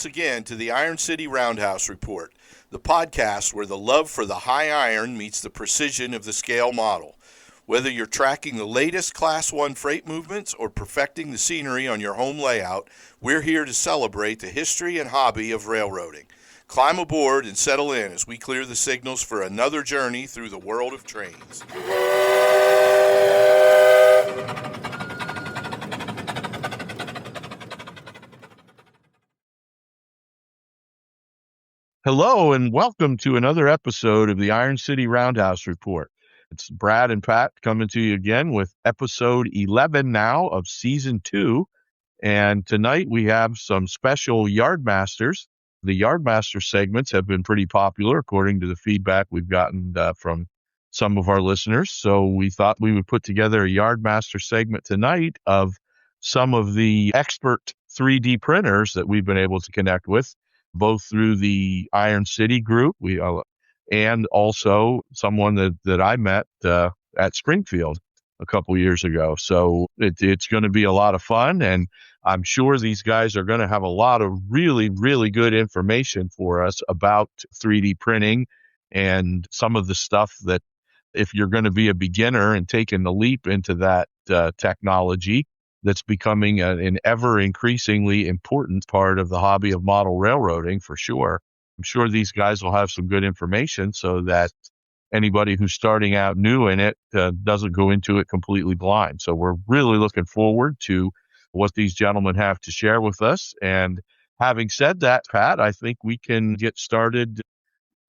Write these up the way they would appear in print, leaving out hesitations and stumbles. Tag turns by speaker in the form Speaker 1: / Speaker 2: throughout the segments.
Speaker 1: once again to the Iron City Roundhouse Report, the podcast where the love for the high iron meets the precision of the scale model. Whether you're tracking the latest Class 1 freight movements or perfecting the scenery on your home layout, we're here to celebrate the history and hobby of railroading. Climb aboard and settle in as we clear the signals for another journey through the world of trains. Hello and welcome to another episode of the Iron City Roundhouse Report. It's Brad and Pat coming to you again with episode 11 now of season 2. And tonight we have some special Yardmasters. The Yardmaster segments have been pretty popular according to the feedback we've gotten from some of our listeners. So we thought we would put together a Yardmaster segment tonight of some of the expert 3D printers that we've been able to connect with, both through the Iron City group, and also someone that I met at Springfield a couple years ago. So it's going to be a lot of fun, and I'm sure these guys are going to have a lot of really, really good information for us about 3D printing and some of the stuff that if you're going to be a beginner and taking the leap into that technology, that's becoming an ever increasingly important part of the hobby of model railroading for sure. I'm sure these guys will have some good information so that anybody who's starting out new in it doesn't go into it completely blind. So we're really looking forward to what these gentlemen have to share with us. And having said that, Pat, I think we can get started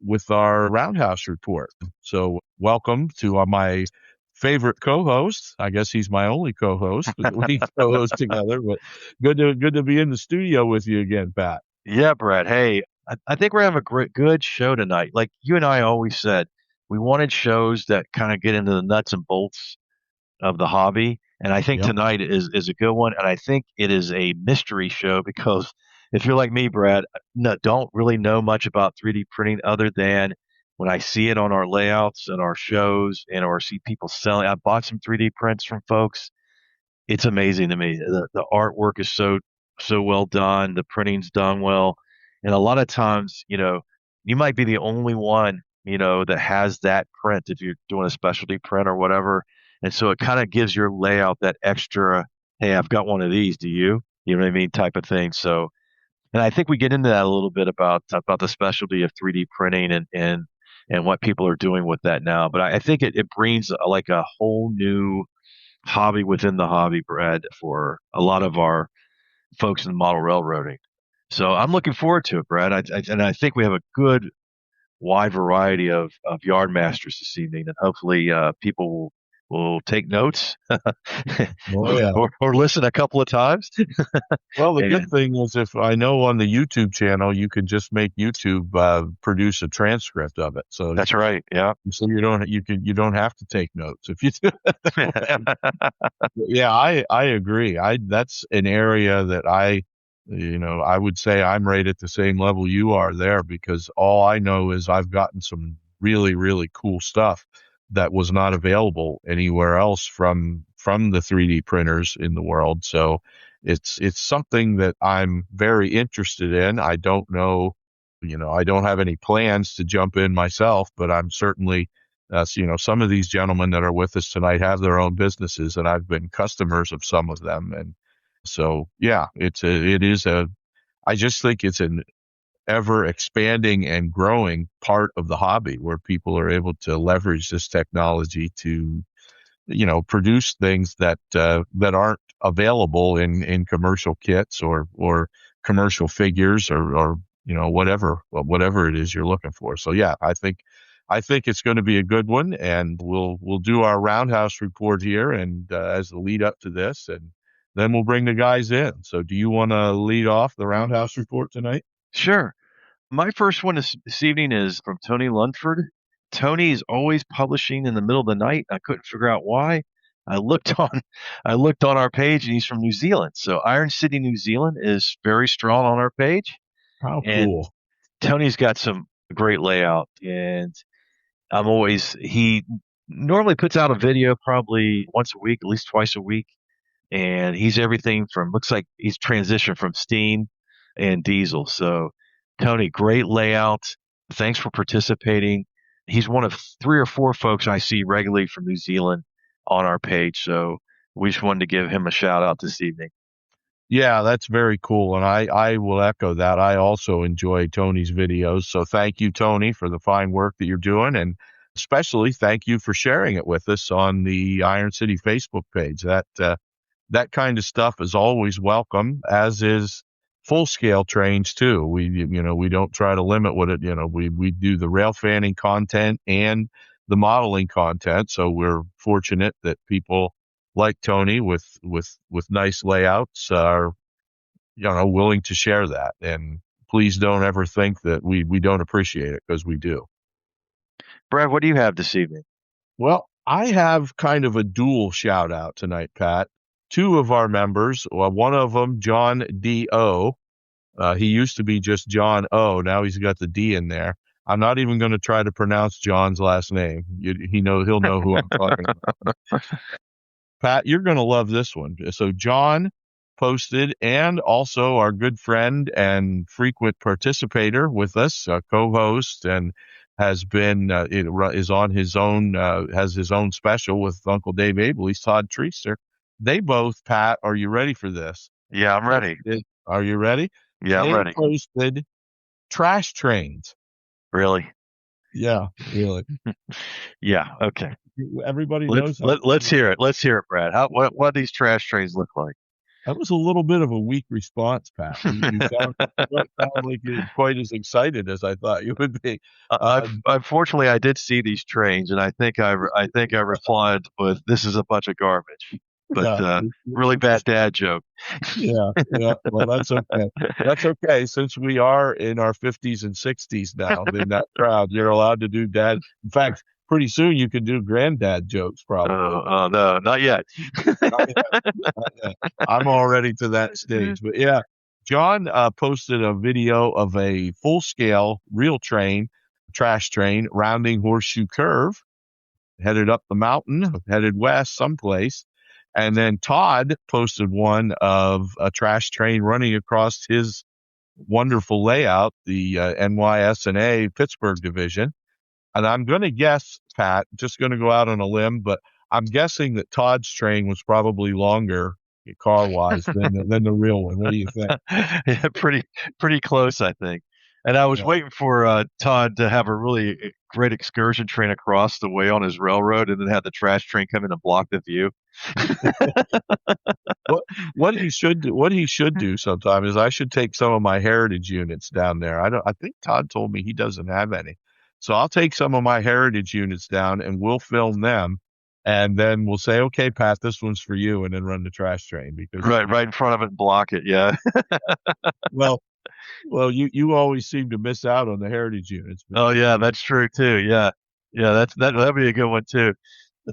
Speaker 1: with our Roundhouse Report. So welcome to my favorite co-host. I guess he's my only co-host. We co-host together, but good to be in the studio with you again, Pat.
Speaker 2: Yeah, Brett. Hey, I think we're having a good show tonight. Like you and I always said, we wanted shows that kind of get into the nuts and bolts of the hobby. And I think tonight is a good one. And I think it is a mystery show because if you're like me, Brad, don't really know much about 3D printing other than when I see it on our layouts and our shows or see people selling. I bought some 3D prints from folks. It's amazing to me. The artwork is so well done. The printing's done well. And a lot of times, you might be the only one, that has that print if you're doing a specialty print or whatever. And so it kind of gives your layout that extra, hey, I've got one of these. Do you? You know what I mean? Type of thing. So, and I think we get into that a little bit about the specialty of 3D printing and what people are doing with that now. But I think it brings like a whole new hobby within the hobby, Brad, for a lot of our folks in model railroading. So I'm looking forward to it, Brad. And I think we have a good wide variety of Yardmasters this evening, and hopefully people will take notes or listen a couple of times.
Speaker 1: Well, the good thing is if I know on the YouTube channel, you can just make YouTube produce a transcript of it. So
Speaker 2: that's right. Yeah.
Speaker 1: So you don't have to take notes if you do. Yeah, I agree. That's an area that I would say I'm right at the same level you are there, because all I know is I've gotten some really, really cool stuff that was not available anywhere else from the 3D printers in the world. So it's something that I'm very interested in. I don't know, I don't have any plans to jump in myself, but I'm certainly, some of these gentlemen that are with us tonight have their own businesses, and I've been customers of some of them. And so, yeah, I just think it's an ever expanding and growing part of the hobby where people are able to leverage this technology to, produce things that aren't available in commercial kits or commercial figures or whatever it is you're looking for. So yeah, I think it's going to be a good one, and we'll do our Roundhouse Report here and as the lead up to this, and then we'll bring the guys in. So do you want to lead off the Roundhouse Report tonight?
Speaker 2: Sure. My first one this evening is from Tony Lunford. Tony is always publishing in the middle of the night. I couldn't figure out why. I looked on our page, and he's from New Zealand. So Iron City, New Zealand is very strong on our page.
Speaker 1: How
Speaker 2: and
Speaker 1: cool.
Speaker 2: Tony's got some great layout, and he normally puts out a video probably once a week, at least twice a week. And he's everything from, looks like he's transitioned from steam and diesel. So, Tony, great layout. Thanks for participating. He's one of 3 or 4 folks I see regularly from New Zealand on our page. So, we just wanted to give him a shout out this evening.
Speaker 1: Yeah, that's very cool. And I will echo that. I also enjoy Tony's videos. So thank you, Tony, for the fine work that you're doing. And especially thank you for sharing it with us on the Iron City Facebook page. That kind of stuff is always welcome, as is full scale trains too. We don't try to limit what it, we do the rail fanning content and the modeling content. So we're fortunate that people like Tony with nice layouts are, willing to share that. And please don't ever think that we don't appreciate it, because we do.
Speaker 2: Brad, what do you have this evening?
Speaker 1: Well, I have kind of a dual shout out tonight, Pat. 2 of our members, well, one of them, John D.O., he used to be just John O. Now he's got the D in there. I'm not even going to try to pronounce John's last name. He'll know who I'm talking about. Pat, you're going to love this one. So John posted, and also our good friend and frequent participator with us, co-host, and has been is on his own has his own special with Uncle Dave Abel. He's Todd Treaster. They both, Pat, are you ready for this?
Speaker 2: Yeah, I'm ready.
Speaker 1: Are you ready?
Speaker 2: Yeah, I'm ready.
Speaker 1: They posted trash trains.
Speaker 2: Really?
Speaker 1: Yeah, really.
Speaker 2: Yeah. Okay.
Speaker 1: Everybody
Speaker 2: knows. Let's hear it. Let's hear it, Brad. What do these trash trains look like?
Speaker 1: That was a little bit of a weak response, Pat. You sound like you're quite as excited as I thought you would be.
Speaker 2: Unfortunately, I did see these trains, and I think I replied with, "This is a bunch of garbage." But really bad dad joke.
Speaker 1: Yeah. Well, that's okay. That's okay. Since we are in our 50s and 60s now, in that crowd, you're allowed to do dad. In fact, pretty soon you can do granddad jokes, probably.
Speaker 2: Oh, no, not yet.
Speaker 1: Not yet. I'm already to that stage. But yeah, John posted a video of a full-scale real trash train, rounding Horseshoe Curve, headed up the mountain, headed west someplace. And then Todd posted one of a trash train running across his wonderful layout, the NYSNA Pittsburgh division. And I'm going to guess, Pat, just going to go out on a limb, but I'm guessing that Todd's train was probably longer car-wise than the real one. What do you think?
Speaker 2: Yeah, pretty close, I think. And I was waiting for Todd to have a really great excursion train across the way on his railroad, and then have the trash train come in and block the view.
Speaker 1: What he should do sometime is I should take some of my heritage units down there. I think Todd told me he doesn't have any. So I'll take some of my heritage units down and we'll film them, and then we'll say, okay, Pat, this one's for you, and then run the trash train, because
Speaker 2: right in front of it and block it. Yeah.
Speaker 1: Well, you always seem to miss out on the heritage units.
Speaker 2: Oh yeah, that's true too. Yeah. That'd be a good one too.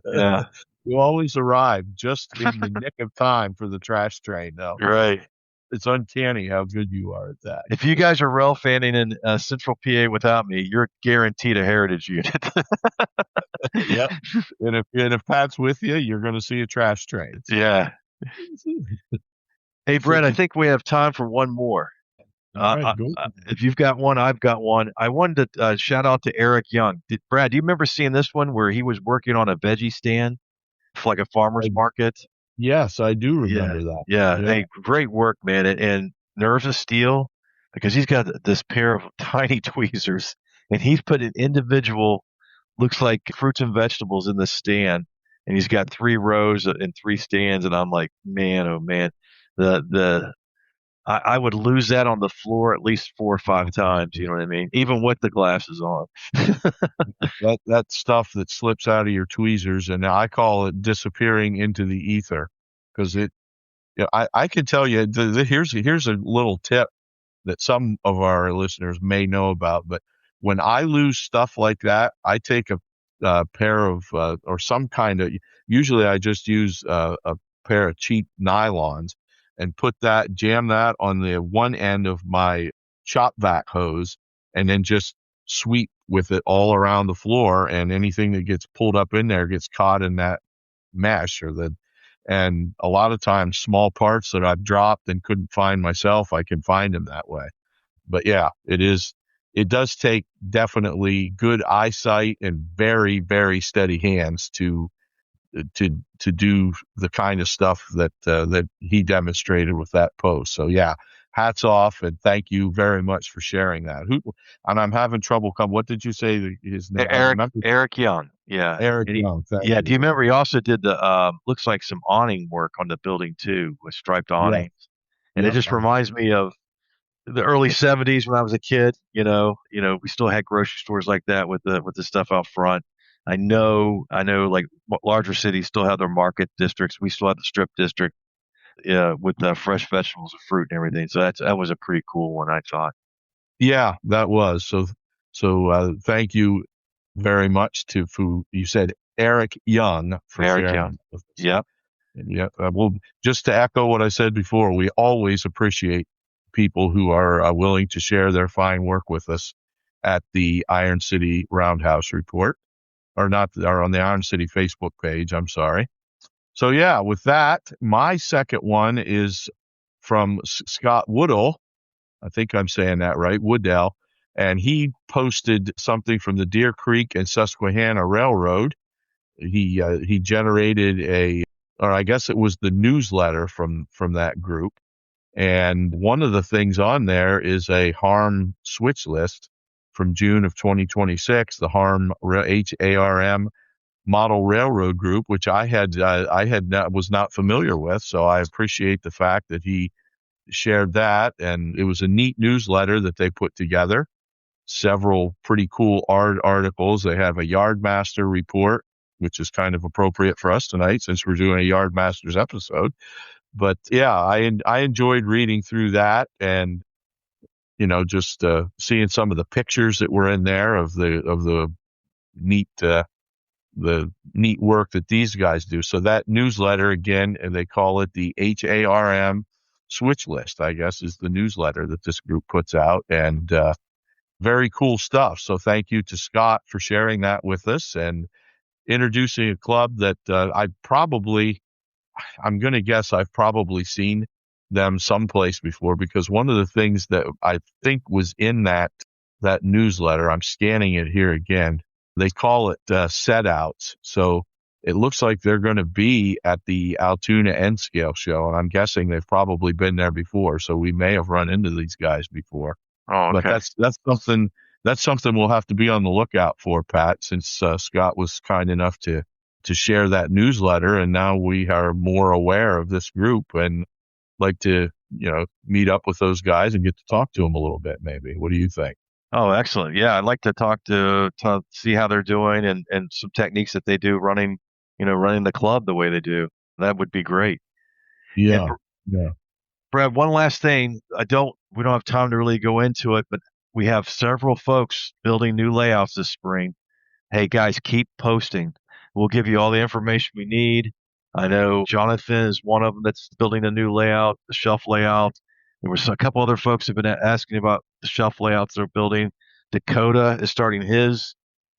Speaker 2: Yeah.
Speaker 1: You always arrive just in the nick of time for the trash train, though.
Speaker 2: Right.
Speaker 1: It's uncanny how good you are at that.
Speaker 2: If you guys are rail fanning in Central PA without me, you're guaranteed a heritage unit.
Speaker 1: Yep. And if Pat's with you, you're going to see a trash train.
Speaker 2: Yeah. Hey, Brett, I think we have time for one more.
Speaker 1: Right,
Speaker 2: if you've got one, I've got one. I wanted to shout out to Eric Young. Brad, do you remember seeing this one where he was working on a veggie stand for like a farmer's market?
Speaker 1: Yes, I do remember that.
Speaker 2: Yeah. Hey, great work, man. And nerves of steel, because he's got this pair of tiny tweezers, and he's put an individual, looks like fruits and vegetables in the stand, and he's got 3 rows and 3 stands. And I'm like, man, oh man, I would lose that on the floor at least 4 or 5 times. You know what I mean? Even with the glasses on.
Speaker 1: that stuff that slips out of your tweezers, and I call it disappearing into the ether, because I can tell you, here's a little tip that some of our listeners may know about. But when I lose stuff like that, I take a pair of or some kind of, usually I just use a pair of cheap nylons, and jam that on the one end of my shop vac hose, and then just sweep with it all around the floor, and anything that gets pulled up in there gets caught in that mesh, And a lot of times, small parts that I've dropped and couldn't find myself, I can find them that way. But yeah, it does take definitely good eyesight and very, very steady hands to do the kind of stuff that he demonstrated with that post. So yeah, hats off and thank you very much for sharing that. And I'm having trouble what did you say his name? I remember
Speaker 2: Eric Young. Yeah.
Speaker 1: Eric
Speaker 2: And
Speaker 1: Young. Thank
Speaker 2: yeah. Do
Speaker 1: you.
Speaker 2: you remember he also did the looks like some awning work on the building too, with striped
Speaker 1: Yeah.
Speaker 2: awnings. And it
Speaker 1: Yep.
Speaker 2: just reminds me of the early '70s when I was a kid. We still had grocery stores like that with the stuff out front. I know, like larger cities still have their market districts. We still have the strip district, with the fresh vegetables and fruit and everything. So that was a pretty cool one, I thought.
Speaker 1: Yeah, that was. Thank you very much to who you said Eric Young for
Speaker 2: Eric
Speaker 1: sharing
Speaker 2: Young.
Speaker 1: that with us.
Speaker 2: Yep.
Speaker 1: And yeah, well, just to echo what I said before, we always appreciate people who are willing to share their fine work with us at the Iron City Roundhouse Report, or on the Iron City Facebook page. I'm sorry. So yeah, with that, my second one is from Scott Woodall. I think I'm saying that right, Woodell, and he posted something from the Deer Creek and Susquehanna Railroad. He generated or I guess it was the newsletter from that group, and one of the things on there is a harm switch list from June of 2026, the HARM Model Railroad Group, which was not familiar with. So I appreciate the fact that he shared that, and it was a neat newsletter that they put together. Several pretty cool articles. They have a Yardmaster report, which is kind of appropriate for us tonight since we're doing a Yardmasters episode. But yeah, I enjoyed reading through that, and just seeing some of the pictures that were in there of the neat the neat work that these guys do. So that newsletter, again, and they call it the HARM switch list, I guess, is the newsletter that this group puts out, and very cool stuff. So thank you to Scott for sharing that with us and introducing a club that I'm going to guess I've probably seen them someplace before, because one of the things that I think was in that newsletter, I'm scanning it here again, they call it set outs. So it looks like they're going to be at the Altoona N Scale show, and I'm guessing they've probably been there before. So we may have run into these guys before.
Speaker 2: Oh, okay.
Speaker 1: But that's something we'll have to be on the lookout for, Pat, since Scott was kind enough to share that newsletter, and now we are more aware of this group and like to meet up with those guys and get to talk to them a little bit. Maybe. What do you think?
Speaker 2: Oh, excellent. Yeah, I'd like to talk to see how they're doing and some techniques that they do running the club the way they do. That would be great. And
Speaker 1: Yeah. Yeah.
Speaker 2: Brad, one last thing. We don't have time to really go into it, but we have several folks building new layouts this spring. Hey guys, keep posting. We'll give you all the information we need. I know Jonathan is one of them that's building a new layout, the shelf layout. There was a couple other folks have been asking about the shelf layouts they're building. Dakota is starting his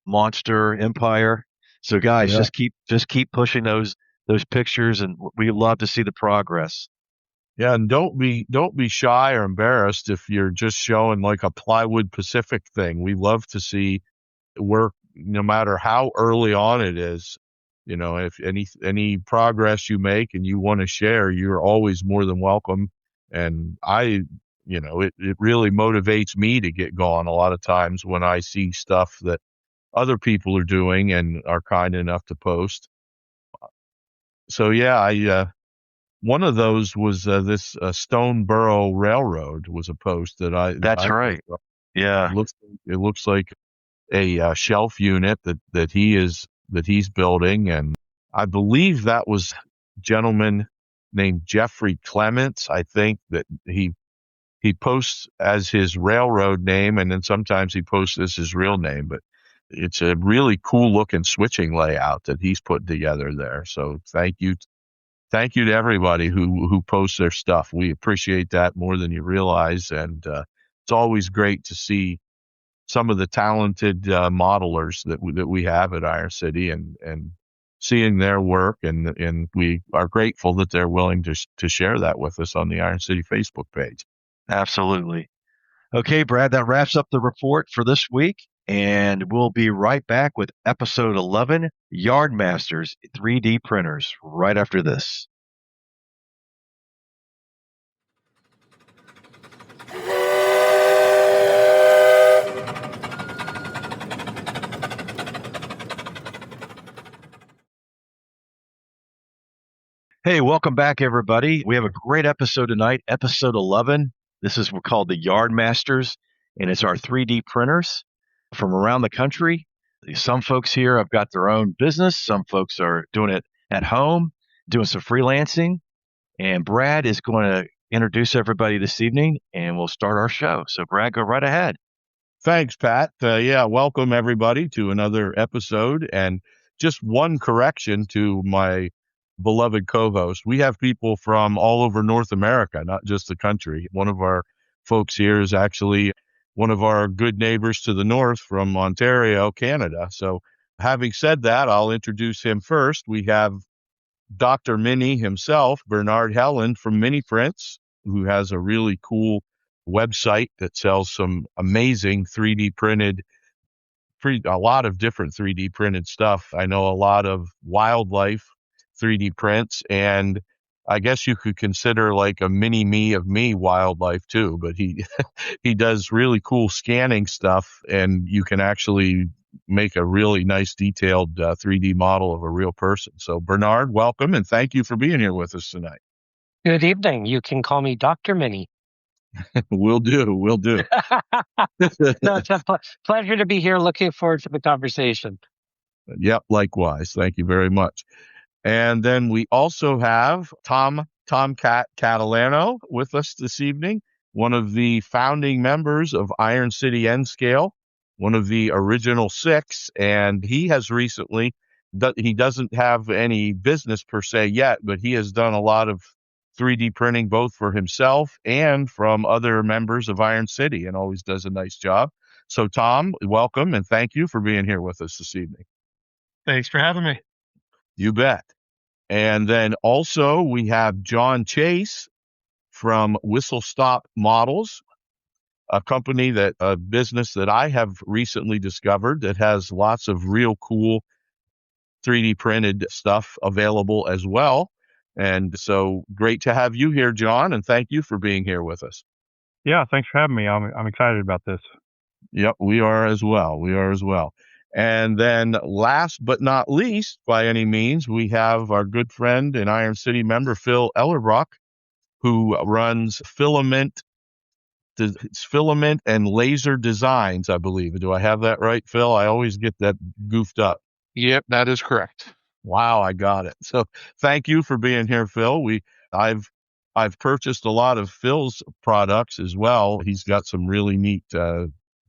Speaker 2: monster empire. So guys,
Speaker 1: Yeah.
Speaker 2: just keep pushing those pictures, and we love to see the progress.
Speaker 1: Yeah, and don't be shy or embarrassed if you're just showing like a plywood Pacific thing. We love to see work, no matter how early on it is. If any progress you make and you want to share, you're always more than welcome. And it really motivates me to get going a lot of times when I see stuff that other people are doing and are kind enough to post. So yeah, one of those was this Stoneboro Railroad was a post that
Speaker 2: That's right. Yeah.
Speaker 1: it looks like a shelf unit that he's building, and I believe that was a gentleman named Jeffrey Clements. I think that he posts as his railroad name, and then sometimes he posts as his real name, but it's a really cool looking switching layout that he's put together there. So thank you to everybody who posts their stuff. We appreciate that more than you realize, and it's always great to see some of the talented modelers that we have at Iron City, and seeing their work, and we are grateful that they're willing to share that with us on the Iron City Facebook page.
Speaker 2: Absolutely. Okay, Brad, that wraps up the report for this week, and we'll be right back with episode 11, Yardmasters 3D printers, right after this. Hey, welcome back, everybody. We have a great episode tonight, episode 11. This is we're called the Yardmasters, and it's our 3D printers from around the country. Some folks here have got their own business. Some folks are doing it at home, doing some freelancing. And Brad is going to introduce everybody this evening, and we'll start our show. So, Brad, go right ahead.
Speaker 1: Thanks, Pat. Welcome everybody to another episode. And just one correction to my beloved co-host. We have people from all over North America, not just the country. One of our folks here is actually one of our good neighbors to the north from Ontario, Canada. So having said that, I'll introduce him first. We have Dr. Mini himself, Bernard Helen from Mini Prints, who has a really cool website that sells some amazing 3D printed, a lot of different 3D printed stuff. I know a lot of wildlife 3D prints, and I guess you could consider like a mini me of me wildlife too, but he he does really cool scanning stuff, and you can actually make a really nice detailed 3D model of a real person. So Bernard, welcome, and thank you for being here with us tonight.
Speaker 3: Good evening. You can call me Dr. Mini.
Speaker 1: Will do.
Speaker 3: No, it's a pleasure to be here. Looking forward to the conversation.
Speaker 1: Yep, likewise. Thank you very much. And then we also have Tom Catalano with us this evening, one of the founding members of Iron City N Scale, one of the original 6, and he has recently, he doesn't have any business per se yet, but he has done a lot of 3D printing both for himself and from other members of Iron City, and always does a nice job. So Tom, welcome, and thank you for being here with us this evening.
Speaker 4: Thanks for having me.
Speaker 1: You bet. And then also we have John Chase from Whistle Stop Models, a business that I have recently discovered that has lots of real cool 3D printed stuff available as well. And so great to have you here, John, and thank you for being here with us.
Speaker 4: Yeah, thanks for having me. I'm excited about this.
Speaker 1: Yep, we are as well. And then last but not least, by any means, we have our good friend and Iron City member, Phil Ellerbrock, who runs Filament and Laser Designs, I believe. Do I have that right, Phil? I always get that goofed up.
Speaker 5: Yep, that is correct.
Speaker 1: Wow, I got it. So thank you for being here, Phil. I've purchased a lot of Phil's products as well. He's got some really neat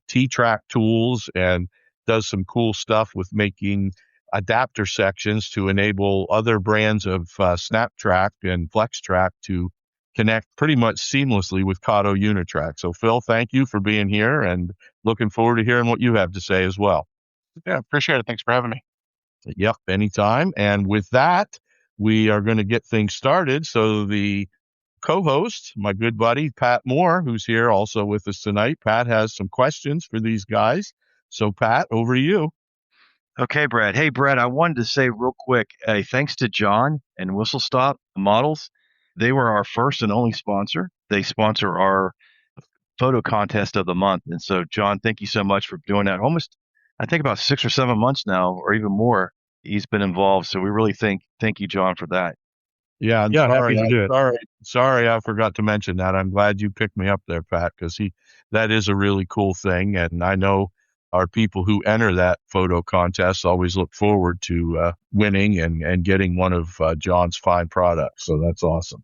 Speaker 1: T-track tools and does some cool stuff with making adapter sections to enable other brands of SnapTrack and FlexTrack to connect pretty much seamlessly with Kato Unitrack. So Phil, thank you for being here, and looking forward to hearing what you have to say as well.
Speaker 5: Yeah, appreciate it. Thanks for having me.
Speaker 1: Yep, anytime. And with that, we are going to get things started. So the co-host, my good buddy, Pat Moore, who's here also with us tonight. Pat has some questions for these guys. So Pat, over to you.
Speaker 2: Okay, Brad. Hey, Brad, I wanted to say real quick, thanks to John and Whistle Stop Models. They were our first and only sponsor. They sponsor our photo contest of the month. And so, John, thank you so much for doing that. Almost, I think about 6 or 7 months now, or even more, he's been involved. So we really thank you, John, for that.
Speaker 1: Yeah,
Speaker 4: happy to do it.
Speaker 1: Sorry, I forgot to mention that. I'm glad you picked me up there, Pat, because that is a really cool thing. And I know our people who enter that photo contest always look forward to winning and getting one of John's fine products. So that's awesome.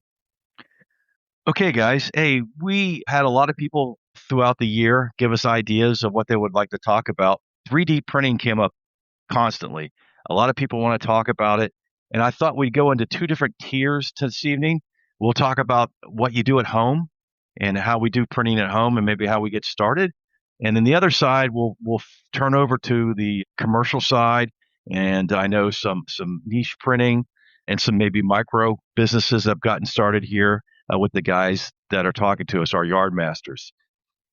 Speaker 2: Okay, guys. Hey, we had a lot of people throughout the year give us ideas of what they would like to talk about. 3D printing came up constantly. A lot of people want to talk about it. And I thought we'd go into 2 different tiers this evening. We'll talk about what you do at home and how we do printing at home and maybe how we get started. And then the other side, we'll turn over to the commercial side and I know some niche printing and some maybe micro businesses have gotten started here with the guys that are talking to us, our Yardmasters.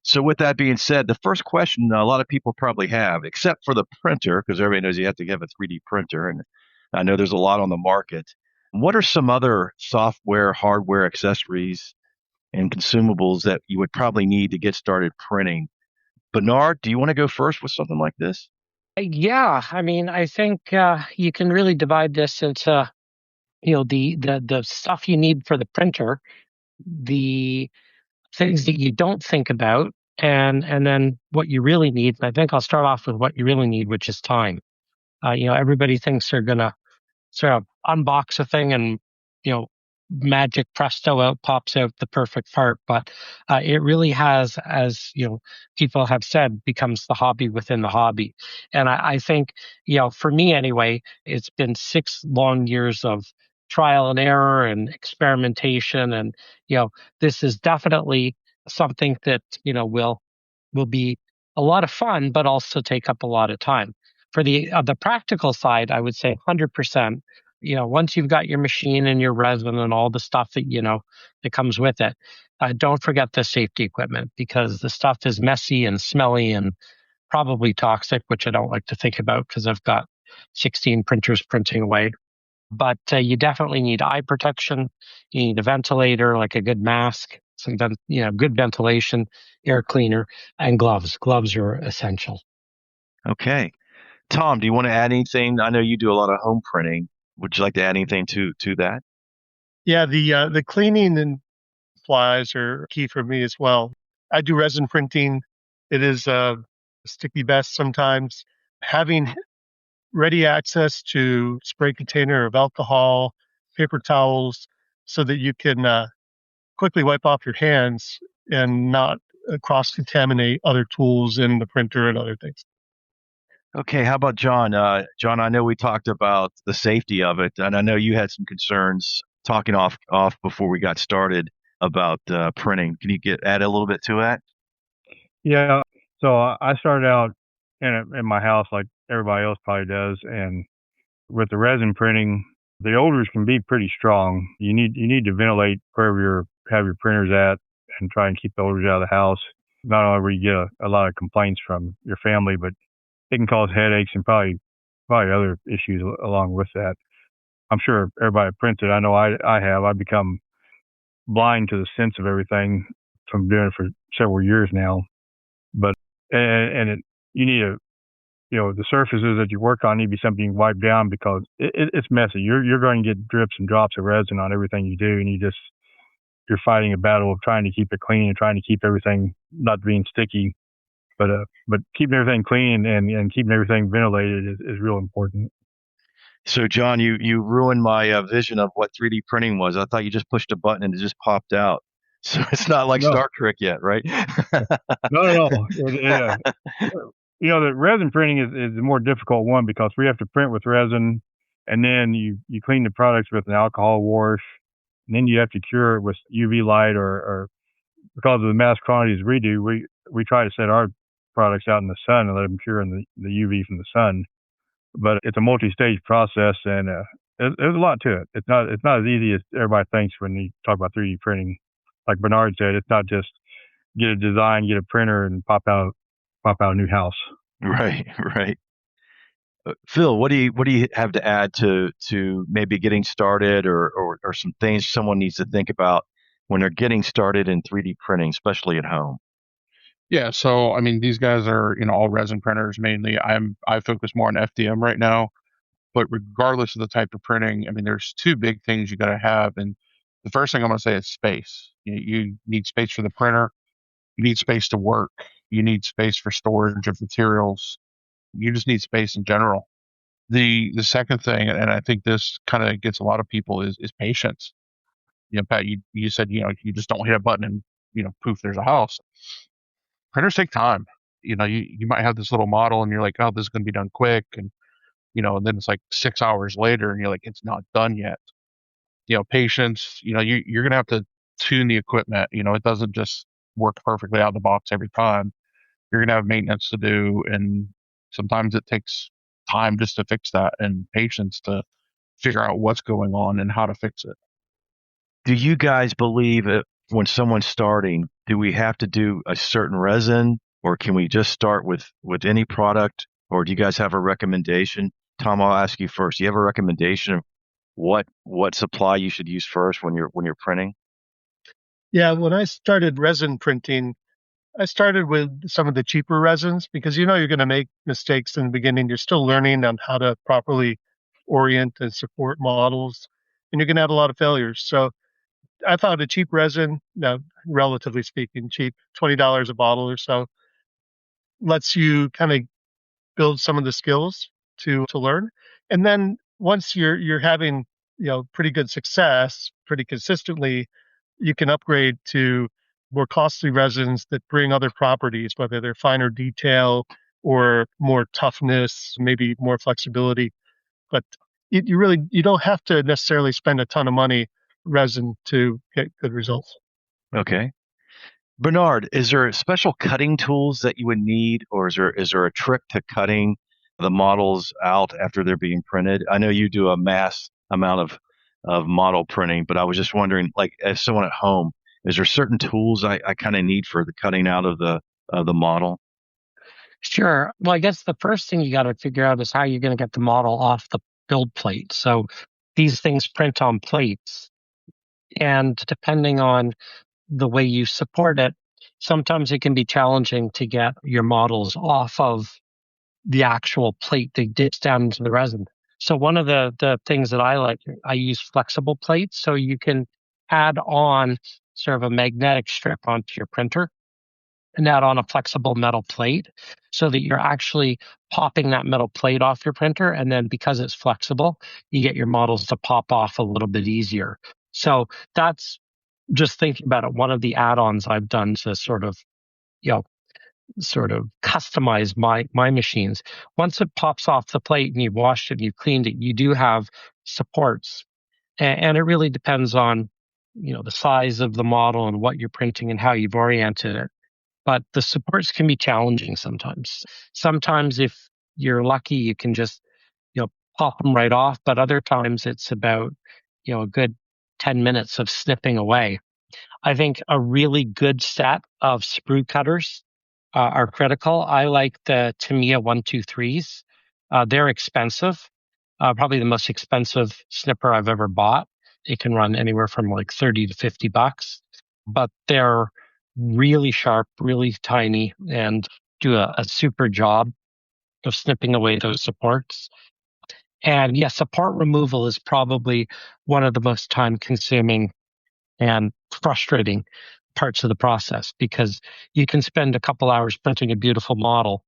Speaker 2: So with that being said, the first question a lot of people probably have, except for the printer, because everybody knows you have to have a 3D printer, and I know there's a lot on the market. What are some other software, hardware, accessories, and consumables that you would probably need to get started printing? Bernard, do you want to go first with something like this?
Speaker 3: Yeah, I mean, I think you can really divide this into, the stuff you need for the printer, the things that you don't think about, and then what you really need. I think I'll start off with what you really need, which is time. Everybody thinks they're gonna sort of unbox a thing and, magic presto, out pops out the perfect part. But it really has, as people have said, becomes the hobby within the hobby. And I think, for me anyway, it's been 6 long years of trial and error and experimentation. And, this is definitely something that, will be a lot of fun, but also take up a lot of time. For the practical side, I would say 100%. Once you've got your machine and your resin and all the stuff that comes with it, don't forget the safety equipment, because the stuff is messy and smelly and probably toxic, which I don't like to think about because I've got 16 printers printing away. But you definitely need eye protection. You need a ventilator, like a good mask, good ventilation, air cleaner, and gloves. Gloves are essential.
Speaker 2: Okay. Tom, do you want to add anything? I know you do a lot of home printing. Would you like to add anything to that?
Speaker 4: Yeah, the cleaning and supplies are key for me as well. I do resin printing. It is a sticky best sometimes. Having ready access to spray container of alcohol, paper towels, so that you can quickly wipe off your hands and not cross-contaminate other tools in the printer and other things.
Speaker 2: Okay, how about John? John, I know we talked about the safety of it, and I know you had some concerns talking off before we got started about printing. Can you add a little bit to that?
Speaker 4: Yeah. So I started out in my house like everybody else probably does, and with the resin printing, the odors can be pretty strong. You need to ventilate wherever you have your printers at, and try and keep the odors out of the house. Not only will you get a lot of complaints from your family, but it can cause headaches and probably other issues along with that. I'm sure everybody prints it. I know I have. I've become blind to the sense of everything from doing it for several years now. But you need the surfaces that you work on need to be something you can wipe down, because it's messy. You're going to get drips and drops of resin on everything you do, and you're fighting a battle of trying to keep it clean and trying to keep everything not being sticky. But keeping everything clean and keeping everything ventilated is real important.
Speaker 2: So, John, you ruined my vision of what 3D printing was. I thought you just pushed a button and it just popped out. So it's not like Star Trek yet, right?
Speaker 4: No. The resin printing is the more difficult one, because we have to print with resin, and then you clean the products with an alcohol wash, and then you have to cure it with UV light, or because of the mass quantities we do, we try to set our products out in the sun and let them cure in the UV from the sun. But it's a multi-stage process, and there's a lot to it. It's not as easy as everybody thinks when you talk about 3D printing. Like Bernard said, it's not just get a design, get a printer, and pop out a new house.
Speaker 2: Right. Phil, what do you have to add to maybe getting started, or some things someone needs to think about when they're getting started in 3D printing, especially at home?
Speaker 5: Yeah, so I mean, these guys are all resin printers mainly. I focus more on FDM right now, but regardless of the type of printing, I mean, there's two big things you got to have, and the first thing I'm going to say is space. You need space for the printer. You need space to work. You need space for storage of materials. You just need space in general. The second thing, and I think this kind of gets a lot of people, is patience. Pat, you said you just don't hit a button and poof, there's a house. Printers take time. You might have this little model and you're like, oh, this is going to be done quick, and then it's like 6 hours later and you're like, it's not done yet. Patience. You're going to have to tune the equipment. It doesn't just work perfectly out of the box every time. You're going to have maintenance to do, and sometimes it takes time just to fix that and patience to figure out what's going on and how to fix it.
Speaker 2: Do you guys believe when someone's starting, do we have to do a certain resin, or can we just start with any product? Or do you guys have a recommendation? Tom, I'll ask you first. Do you have a recommendation of what supply you should use first when you're printing?
Speaker 6: Yeah, when I started resin printing, I started with some of the cheaper resins because you're going to make mistakes in the beginning. You're still learning on how to properly orient and support models, and you're going to have a lot of failures. So I thought a cheap resin, now relatively speaking, cheap, $20 a bottle or so, lets you kind of build some of the skills to learn. And then once you're having, pretty good success pretty consistently, you can upgrade to more costly resins that bring other properties, whether they're finer detail or more toughness, maybe more flexibility. But you don't have to necessarily spend a ton of money resin to get good results.
Speaker 2: Okay. Bernard, is there special cutting tools that you would need, or is there a trick to cutting the models out after they're being printed? I know you do a mass amount of model printing, but I was just wondering, like, as someone at home, is there certain tools I kind of need for the cutting out of the model?
Speaker 3: Sure. Well, I guess the first thing you got to figure out is how you're going to get the model off the build plate. So these things print on plates, and depending on the way you support it, sometimes it can be challenging to get your models off of the actual plate that dips down into the resin. So one of the things that I use flexible plates, so you can add on sort of a magnetic strip onto your printer and add on a flexible metal plate so that you're actually popping that metal plate off your printer. And then because it's flexible, you get your models to pop off a little bit easier. So that's, just thinking about it, one of the add-ons I've done to sort of customize my machines. Once it pops off the plate and you've washed it and you've cleaned it, you do have supports. And it really depends on, the size of the model and what you're printing and how you've oriented it. But the supports can be challenging sometimes. Sometimes if you're lucky, you can just, pop them right off. But other times it's about, a good 10 minutes of snipping away. I think a really good set of sprue cutters are critical. I like the Tamiya 123s. They're expensive, probably the most expensive snipper I've ever bought. It can run anywhere from like 30 to $50, but they're really sharp, really tiny, and do a super job of snipping away those supports. And yeah, support removal is probably one of the most time consuming and frustrating parts of the process, because you can spend a couple hours printing a beautiful model,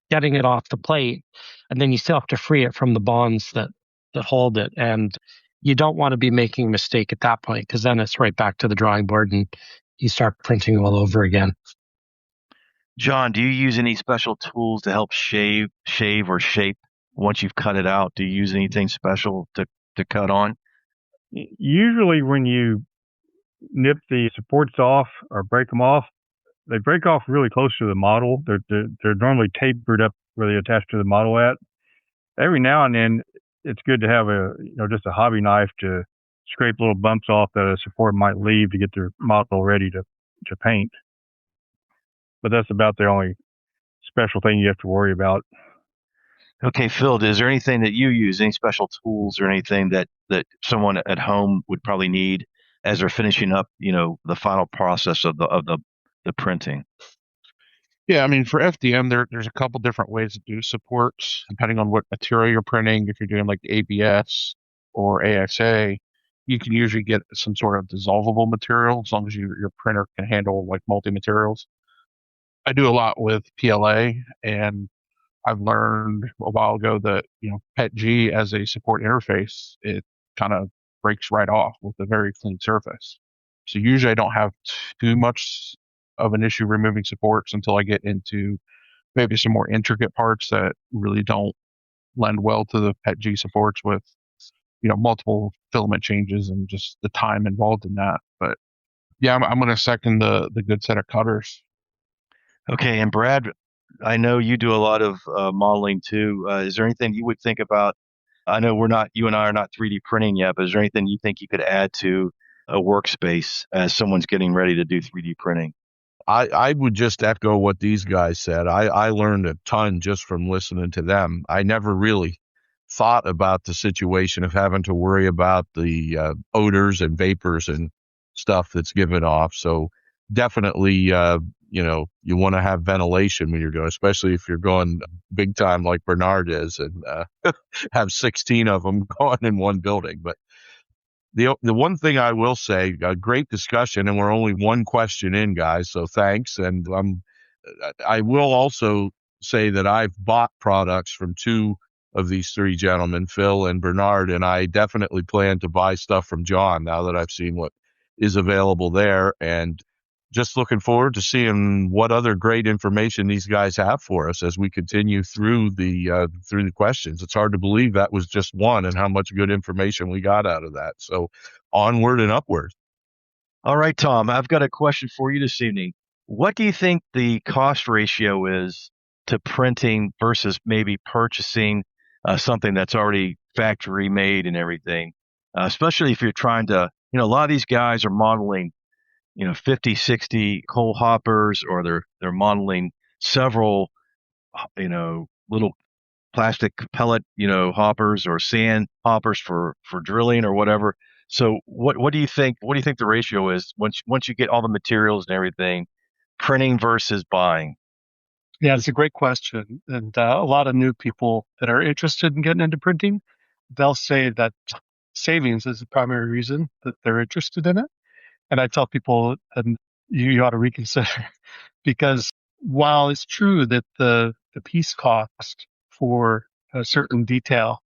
Speaker 3: getting it off the plate, and then you still have to free it from the bonds that hold it. And you don't want to be making a mistake at that point, because then it's right back to the drawing board and you start printing all over again.
Speaker 2: John, do you use any special tools to help shave or shape once you've cut it out? Do you use anything special to cut on?
Speaker 4: Usually when you nip the supports off or break them off, they break off really close to the model. They're normally tapered up where they attach to the model at. Every now and then, it's good to have just a hobby knife to scrape little bumps off that a support might leave to get their model ready to paint. But that's about the only special thing you have to worry about.
Speaker 2: Okay, Phil, is there anything that you use, any special tools or anything that someone at home would probably need as they're finishing up, the final process of the printing?
Speaker 5: Yeah, I mean, for FDM, there's a couple different ways to do supports, depending on what material you're printing. If you're doing like ABS or AXA, you can usually get some sort of dissolvable material as long as your printer can handle like multi-materials. I do a lot with PLA, and I've learned a while ago that, PETG as a support interface, it kind of breaks right off with a very clean surface. So usually I don't have too much of an issue removing supports until I get into maybe some more intricate parts that really don't lend well to the PETG supports with, multiple filament changes and just the time involved in that. But yeah, I'm going to second the good set of cutters.
Speaker 2: Okay, and Brad, I know you do a lot of modeling too. Is there anything you would think about? I know you and I are not 3D printing yet, but is there anything you think you could add to a workspace as someone's getting ready to do 3D printing?
Speaker 1: I would just echo what these guys said. I learned a ton just from listening to them. I never really thought about the situation of having to worry about the odors and vapors and stuff that's given off. So definitely, you want to have ventilation when you're going, especially if you're going big time like Bernard is and have 16 of them going in one building. But the one thing I will say, a great discussion, and we're only one question in, guys. So thanks. And I will also say that I've bought products from two of these three gentlemen, Phil and Bernard, and I definitely plan to buy stuff from John now that I've seen what is available there. And just looking forward to seeing what other great information these guys have for us as we continue through the questions. It's hard to believe that was just one and how much good information we got out of that. So onward and upward.
Speaker 2: All right, Tom, I've got a question for you this evening. What do you think the cost ratio is to printing versus maybe purchasing something that's already factory made and everything? Especially if you're trying to, a lot of these guys are modeling 50, 60 coal hoppers, or they're modeling several, little plastic pellet, hoppers or sand hoppers for drilling or whatever. So what do you think? What do you think the ratio is once you get all the materials and everything, printing versus buying?
Speaker 6: Yeah, it's a great question. And a lot of new people that are interested in getting into printing, they'll say that savings is the primary reason that they're interested in it. And I tell people, and you ought to reconsider because while it's true that the piece cost for a certain detail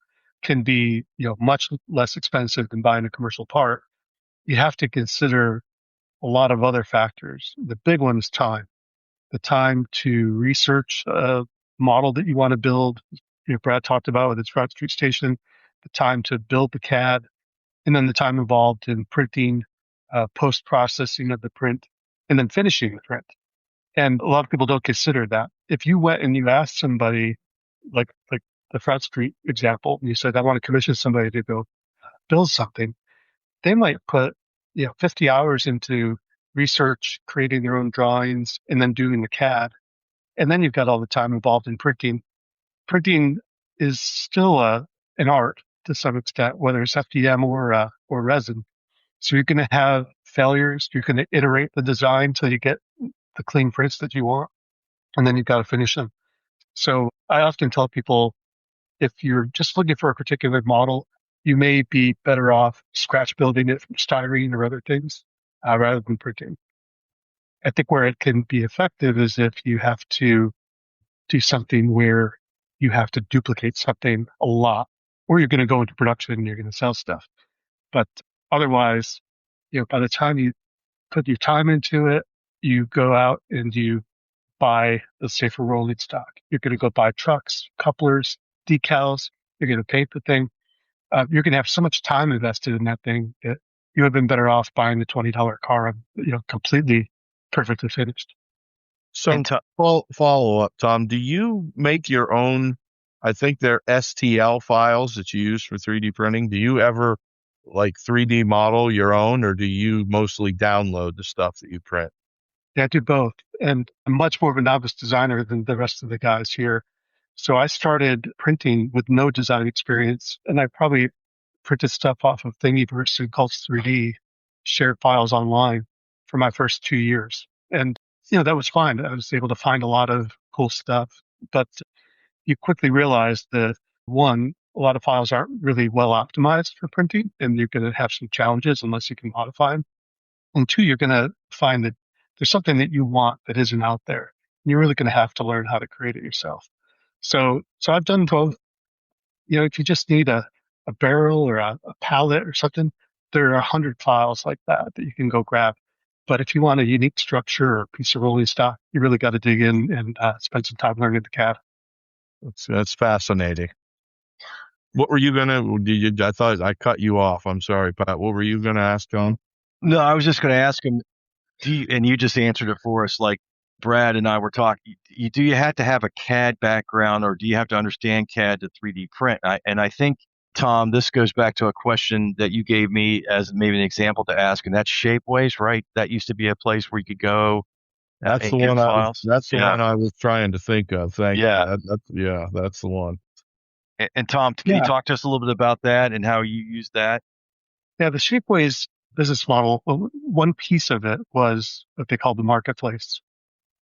Speaker 6: can be, much less expensive than buying a commercial part, you have to consider a lot of other factors. The big one is time. The time to research a model that you want to build. Brad talked about with its Front Street Station, the time to build the CAD, and then the time involved in printing, post-processing of the print, and then finishing the print. And a lot of people don't consider that. If you went and you asked somebody, like the Front Street example, and you said, I want to commission somebody to go build something, they might put 50 hours into research, creating their own drawings, and then doing the CAD. And then you've got all the time involved in printing. Printing is still an art to some extent, whether it's FDM or resin. So you're going to have failures. You're going to iterate the design till you get the clean prints that you want, and then you've got to finish them. So I often tell people, if you're just looking for a particular model, you may be better off scratch building it from styrene or other things rather than printing. I think where it can be effective is if you have to do something where you have to duplicate something a lot, or you're going to go into production and you're going to sell stuff. But otherwise, by the time you put your time into it, you go out and you buy the safer rolling stock. You're going to go buy trucks, couplers, decals. You're going to paint the thing. You're going to have so much time invested in that thing that you would have been better off buying the $20 car, completely perfectly finished.
Speaker 1: So follow up, Tom, do you make your own, I think they're STL files that you use for 3D printing? Do you ever 3D model your own, or do you mostly download the stuff that you print?
Speaker 6: Yeah, I do both. And I'm much more of a novice designer than the rest of the guys here. So I started printing with no design experience, and I probably printed stuff off of Thingiverse and Cults 3D, shared files online for my first 2 years. And, that was fine. I was able to find a lot of cool stuff. But you quickly realize that, one, a lot of files aren't really well optimized for printing, and you're going to have some challenges unless you can modify them. And two, you're going to find that there's something that you want that isn't out there. And you're really going to have to learn how to create it yourself. So I've done both. If you just need a barrel or a pallet or something, there are 100 files like that you can go grab. But if you want a unique structure or piece of rolling stock, you really got to dig in and spend some time learning the CAD.
Speaker 1: That's fascinating. What were you I thought I cut you off. I'm sorry, Pat. What were you going to ask, Tom?
Speaker 2: No, I was just going to ask him, and you just answered it for us. Like, Brad and I were talking, do you have to have a CAD background, or do you have to understand CAD to 3D print? And I think, Tom, this goes back to a question that you gave me as maybe an example to ask, and that's Shapeways, right? That used to be a place where you could go
Speaker 1: That's the
Speaker 2: and get
Speaker 1: one
Speaker 2: files.
Speaker 1: that's the
Speaker 2: Yeah.
Speaker 1: one I was trying to think of. Thank you.
Speaker 2: Yeah.
Speaker 1: That's the one.
Speaker 2: And Tom, can you talk to us a little bit about that and how you use that?
Speaker 6: Yeah, the Shapeways business model, well, one piece of it was what they called the marketplace.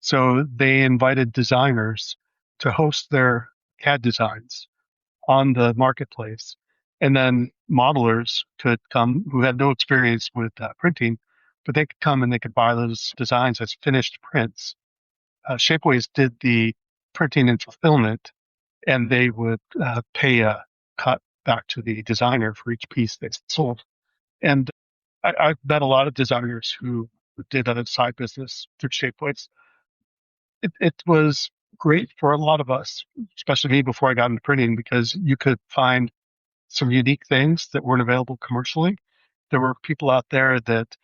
Speaker 6: So they invited designers to host their CAD designs on the marketplace. And then modelers could come who had no experience with printing, but they could come and they could buy those designs as finished prints. Shapeways did the printing and fulfillment, and they would pay a cut back to the designer for each piece they sold. And I've met a lot of designers who did a side business through Shapeways. It was great for a lot of us, especially me before I got into printing, because you could find some unique things that weren't available commercially. There were people out there that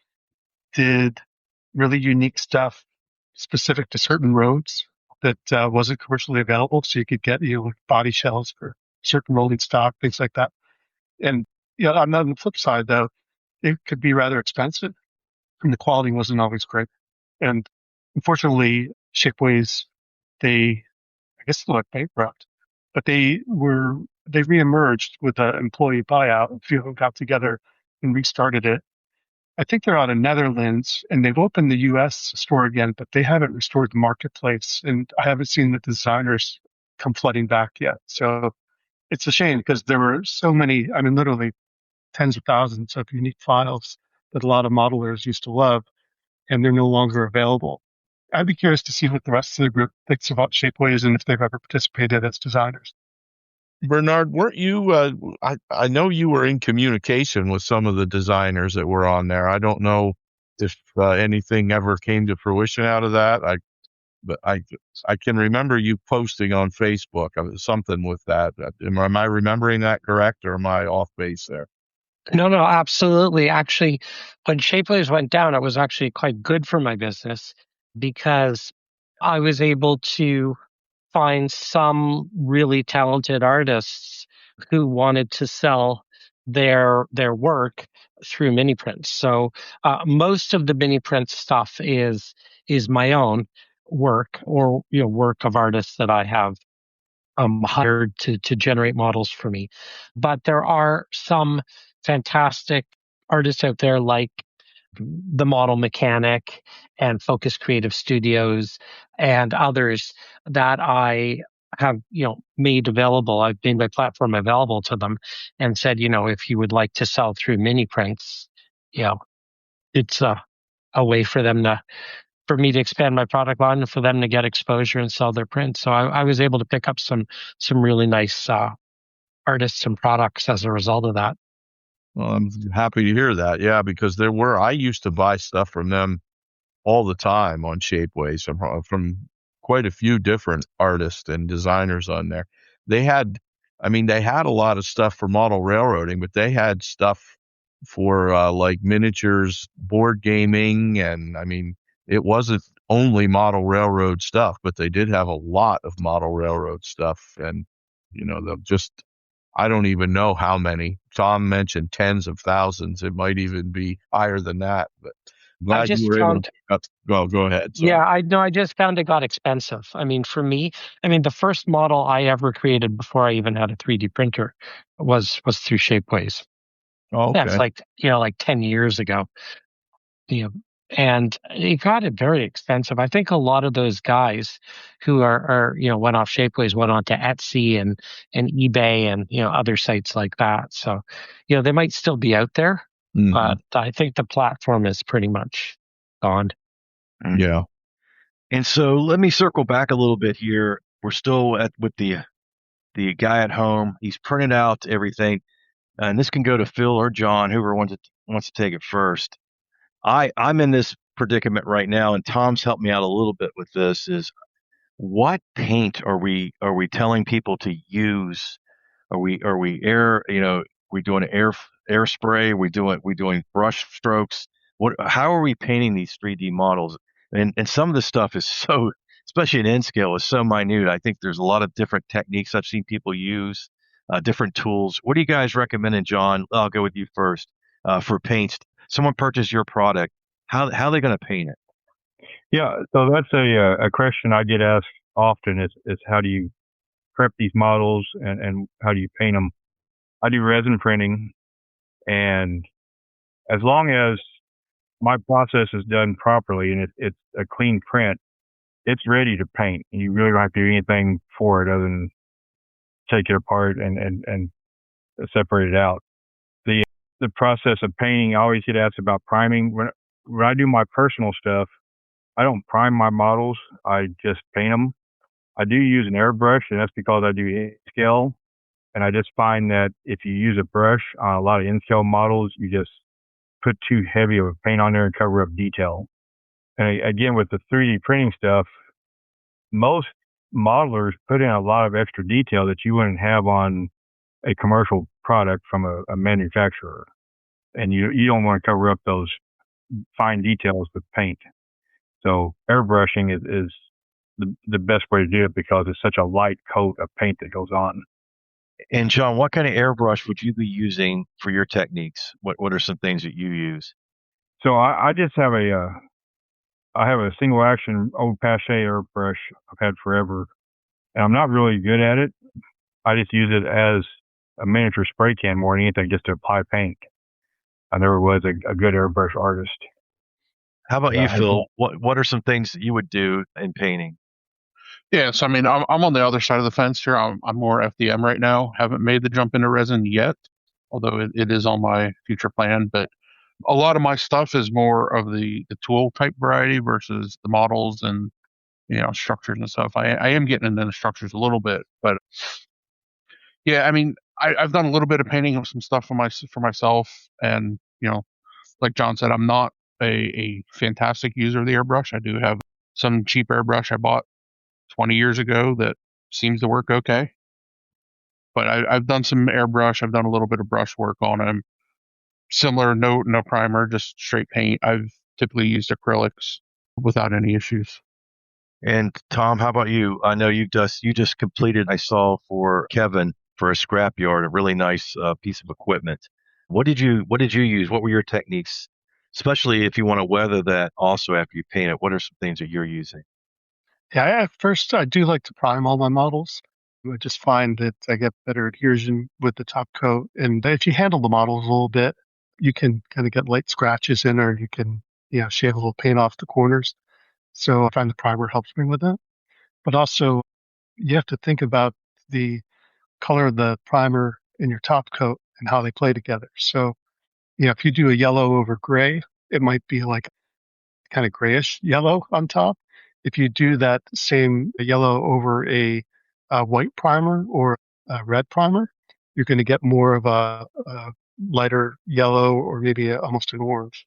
Speaker 6: did really unique stuff specific to certain roads that wasn't commercially available. So you could get like body shells for certain rolling stock, things like that. And on the flip side, though, it could be rather expensive, and the quality wasn't always great. And unfortunately, Shapeways, I guess they went bankrupt, but they reemerged with an employee buyout. A few of them got together and restarted it. I think they're out of Netherlands, and they've opened the U.S. store again, but they haven't restored the marketplace, and I haven't seen the designers come flooding back yet. So it's a shame because there were so many, I mean, literally tens of thousands of unique files that a lot of modelers used to love, and they're no longer available. I'd be curious to see what the rest of the group thinks about Shapeways and if they've ever participated as designers.
Speaker 1: Bernard, weren't you? I know you were in communication with some of the designers that were on there. I don't know if anything ever came to fruition out of that. But I can remember you posting on Facebook something with that. Am I remembering that correct, or am I off base there?
Speaker 3: No, absolutely. Actually, when Shapeways went down, it was actually quite good for my business because I was able to find some really talented artists who wanted to sell their work through mini prints. So most of the mini print stuff is my own work, or work of artists that I have hired to generate models for me. But there are some fantastic artists out there like the Model Mechanic and Focus Creative Studios and others that I have, made available. I've made my platform available to them and said, if you would like to sell through mini prints, it's a way for me to expand my product line and for them to get exposure and sell their prints. So I was able to pick up some really nice artists and products as a result of that.
Speaker 1: Well, I'm happy to hear that. Yeah, because I used to buy stuff from them all the time on Shapeways from quite a few different artists and designers on there. They had a lot of stuff for model railroading, but they had stuff for like miniatures, board gaming, and it wasn't only model railroad stuff, but they did have a lot of model railroad stuff, and I don't even know how many. Tom mentioned tens of thousands. It might even be higher than that, but glad you were able to. Well, go ahead. Sorry.
Speaker 3: Yeah, I know. I just found it got expensive. For me, the first model I ever created before I even had a 3D printer was through Shapeways.
Speaker 1: Oh, okay.
Speaker 3: That's like 10 years ago. And it got it very expensive. I think a lot of those guys who are went off Shapeways went on to Etsy and eBay and other sites like that. So they might still be out there, but I think the platform is pretty much gone.
Speaker 1: Yeah.
Speaker 2: And so let me circle back a little bit here. We're still with the guy at home. He's printed out everything, and this can go to Phil or John, whoever wants to take it first. I'm in this predicament right now, and Tom's helped me out a little bit with this. Is what paint are we telling people to use? Are we we doing air spray? We doing brush strokes? How are we painting these 3D models? And some of the stuff is so, especially in N scale, is so minute. I think there's a lot of different techniques I've seen people use, different tools. What do you guys recommend? And John, I'll go with you first. For paints, someone purchased your product. How are they going to paint it?
Speaker 4: Yeah, so that's a question I get asked often is how do you prep these models and how do you paint them? I do resin printing, and as long as my process is done properly and it's a clean print, it's ready to paint. And you really don't have to do anything for it other than take it apart and separate it out. The process of painting, I always get asked about priming. When I do my personal stuff, I don't prime my models. I just paint them. I do use an airbrush, and that's because I do in-scale. And I just find that if you use a brush on a lot of in-scale models, you just put too heavy of a paint on there and cover up detail. And again, with the 3D printing stuff, most modelers put in a lot of extra detail that you wouldn't have on a commercial product from a manufacturer. And you don't want to cover up those fine details with paint. So airbrushing is the best way to do it because it's such a light coat of paint that goes on.
Speaker 2: And John, what kind of airbrush would you be using for your techniques? What are some things that you use?
Speaker 4: So I just have I have a single action old Pache airbrush I've had forever, and I'm not really good at it. I just use it as a miniature spray can more than anything, just to apply paint. I never was a good airbrush artist.
Speaker 2: How about you, Phil? What are some things that you would do in painting?
Speaker 5: Yeah, so I mean, I'm on the other side of the fence here. I'm more FDM right now. Haven't made the jump into resin yet, although it is on my future plan. But a lot of my stuff is more of the tool type variety versus the models and structures and stuff. I am getting into the structures a little bit, but yeah, I mean, I've done a little bit of painting of some stuff for myself, and like John said, I'm not a fantastic user of the airbrush. I do have some cheap airbrush I bought 20 years ago that seems to work okay. But I've done some airbrush. I've done a little bit of brush work on them. Similar, no primer, just straight paint. I've typically used acrylics without any issues.
Speaker 2: And Tom, how about you? I know you just completed, I saw for Kevin for a scrapyard, a really nice piece of equipment. What did you use? What were your techniques? Especially if you want to weather that also after you paint it, what are some things that you're using?
Speaker 6: Yeah, at first I do like to prime all my models. I just find that I get better adhesion with the top coat. And if you handle the models a little bit, you can kind of get light scratches in, or you can, shave a little paint off the corners. So I find the primer helps me with that. But also, you have to think about the color of the primer in your top coat and how they play together. So, if you do a yellow over gray, it might be like kind of grayish yellow on top. If you do that same yellow over a white primer or a red primer, you're going to get more of a lighter yellow or maybe almost an orange.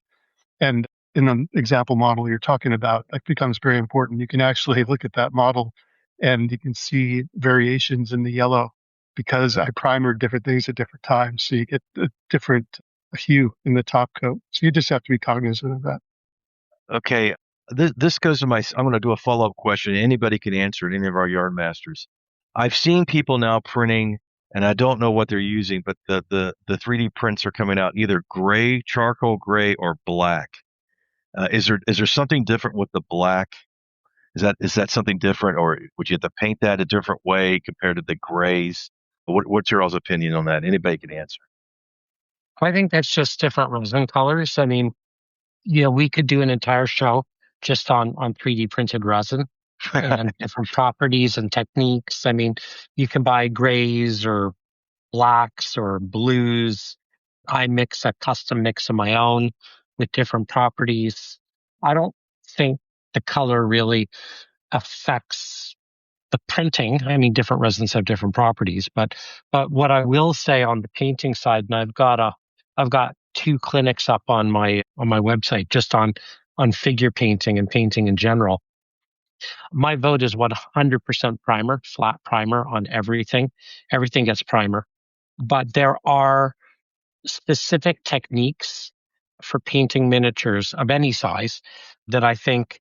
Speaker 6: And in the example model you're talking about, that becomes very important. You can actually look at that model and you can see variations in the yellow because I primered different things at different times. So you get a different hue in the top coat. So you just have to be cognizant of that.
Speaker 2: Okay, this goes to I'm going to do a follow-up question. Anybody can answer it, any of our Yardmasters. I've seen people now printing, and I don't know what they're using, but the 3D prints are coming out either gray, charcoal gray, or black. Is there something different with the black? Is that something different, or would you have to paint that a different way compared to the grays? What's your all's opinion on that? Anybody can answer.
Speaker 3: I think that's just different resin colors. I mean, we could do an entire show just on 3D printed resin and different properties and techniques. I mean, you can buy grays or blacks or blues. I mix a custom mix of my own with different properties. I don't think the color really affects the printing. I mean, different resins have different properties, but what I will say on the painting side, and I've got 2 clinics up on my website just on figure painting and painting in general. My vote is 100% primer, flat primer on everything. Everything gets primer, but there are specific techniques for painting miniatures of any size that I think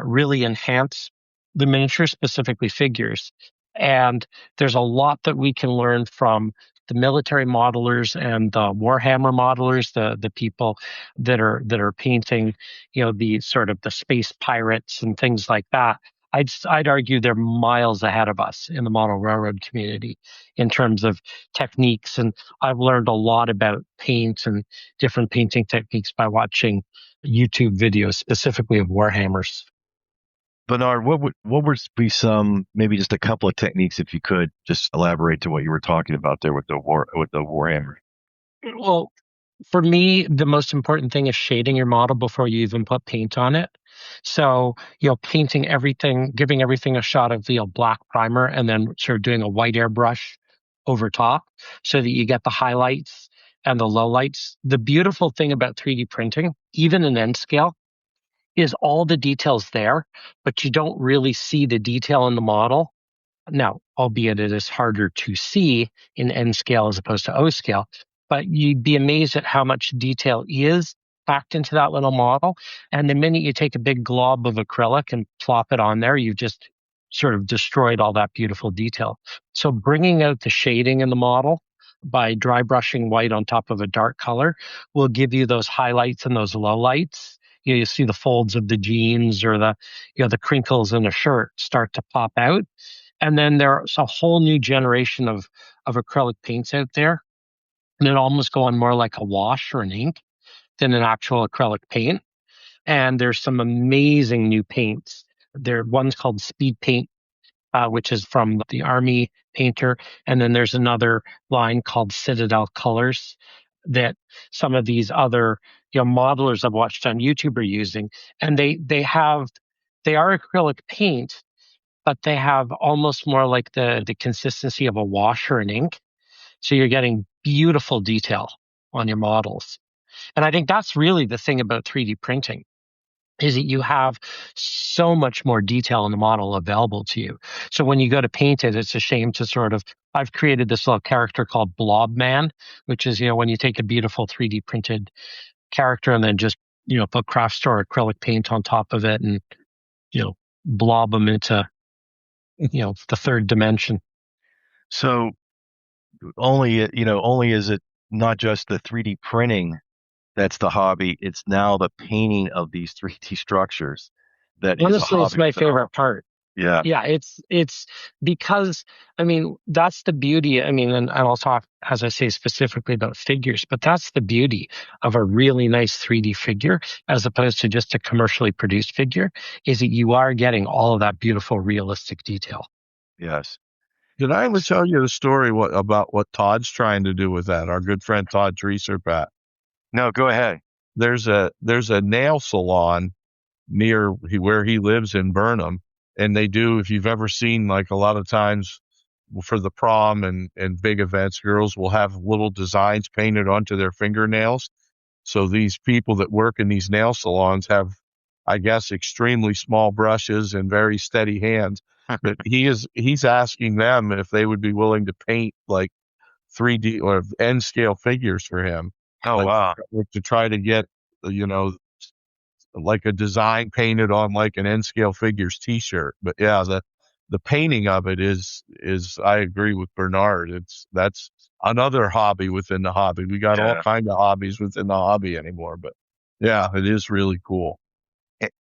Speaker 3: really enhance the miniature, specifically figures. And there's a lot that we can learn from the military modelers and the Warhammer modelers, the people that are painting, the sort of the space pirates and things like that. I'd argue they're miles ahead of us in the model railroad community in terms of techniques. And I've learned a lot about paint and different painting techniques by watching YouTube videos, specifically of Warhammers.
Speaker 2: Bernard, what would be some, maybe just a couple of techniques, if you could just elaborate to what you were talking about there with the Warhammer?
Speaker 3: Well, for me, the most important thing is shading your model before you even put paint on it. So, painting everything, giving everything a shot of the black primer, and then sort of doing a white airbrush over top so that you get the highlights and the lowlights. The beautiful thing about 3D printing, even in N scale, is all the details there, but you don't really see the detail in the model. Now, albeit it is harder to see in N scale as opposed to O scale, but you'd be amazed at how much detail is packed into that little model. And the minute you take a big glob of acrylic and plop it on there, you've just sort of destroyed all that beautiful detail. So bringing out the shading in the model by dry brushing white on top of a dark color will give you those highlights and those lowlights. You see the folds of the jeans or the crinkles in a shirt start to pop out. And then there's a whole new generation of acrylic paints out there that almost go on more like a wash or an ink than an actual acrylic paint. And there's some amazing new paints. One's called Speed Paint, which is from the Army painter. And then there's another line called Citadel Colors that some of these other modelers I've watched on YouTube are using. And they are acrylic paint, but they have almost more like the consistency of a wash or an ink. So you're getting beautiful detail on your models. And I think that's really the thing about 3D printing is that you have so much more detail in the model available to you. So when you go to paint it, it's a shame to I've created this little character called Blob Man, which is, when you take a beautiful 3D printed character and then just, put craft store acrylic paint on top of it and, blob them into, the third dimension.
Speaker 2: So only is it not just the 3D printing that's the hobby, it's now the painting of these 3D structures that
Speaker 3: honestly
Speaker 2: is a hobby.
Speaker 3: It's my favorite part.
Speaker 2: Yeah.
Speaker 3: It's because that's the beauty. And I'll talk, as I say, specifically about figures, but that's the beauty of a really nice 3D figure as opposed to just a commercially produced figure, is that you are getting all of that beautiful realistic detail.
Speaker 2: Yes.
Speaker 1: Did I ever tell you the story about what Todd's trying to do with that? Our good friend Todd Treaser, Pat.
Speaker 2: No, go ahead.
Speaker 1: There's a nail salon near where he lives in Burnham, and they do, if you've ever seen, like a lot of times for the prom and big events, girls will have little designs painted onto their fingernails. So these people that work in these nail salons have, I guess, extremely small brushes and very steady hands. But he's asking them if they would be willing to paint like 3D or N scale figures for him.
Speaker 2: Oh, wow.
Speaker 1: To try to get, like a design painted on like an N scale figures t-shirt. But yeah, the painting of it is I agree with Bernard. That's another hobby within the hobby. We got all kinds of hobbies within the hobby anymore, but yeah, it is really cool.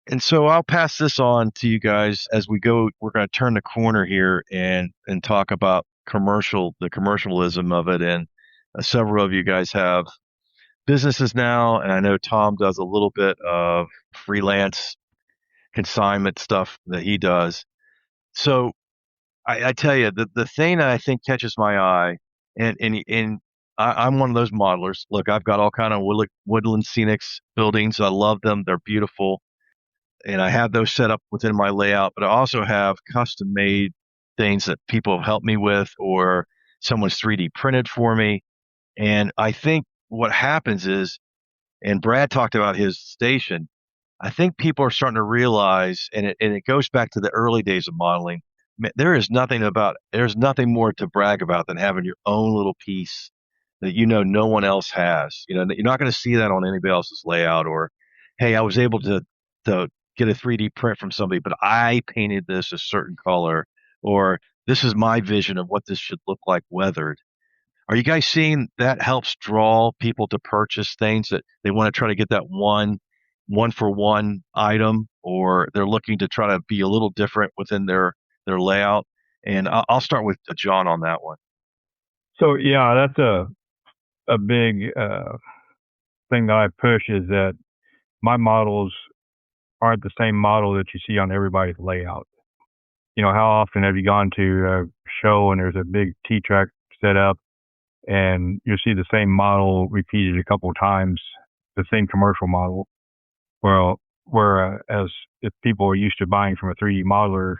Speaker 2: And so I'll pass this on to you guys as we go. We're going to turn the corner here and talk about the commercialism of it. And several of you guys have businesses now, and I know Tom does a little bit of freelance consignment stuff that he does. So I tell you, the thing that I think catches my eye, and I'm one of those modelers. Look, I've got all kind of woodland scenics buildings. I love them. They're beautiful. And I have those set up within my layout, but I also have custom made things that people have helped me with, or someone's 3D printed for me. And I think what happens is, and Brad talked about his station, I think people are starting to realize, and it goes back to the early days of modeling, there's nothing more to brag about than having your own little piece that no one else has. You're not going to see that on anybody else's layout, or, hey, I was able to get a 3D print from somebody, but I painted this a certain color, or this is my vision of what this should look like weathered. Are you guys seeing that helps draw people to purchase things that they want to try to get that one for one item, or they're looking to try to be a little different within their layout? And I'll start with John on that one.
Speaker 4: So yeah, that's a big thing that I push is that my models aren't the same model that you see on everybody's layout. How often have you gone to a show and there's a big T-track set up and you'll see the same model repeated a couple of times, the same commercial model? Well, whereas if people are used to buying from a 3D modeler,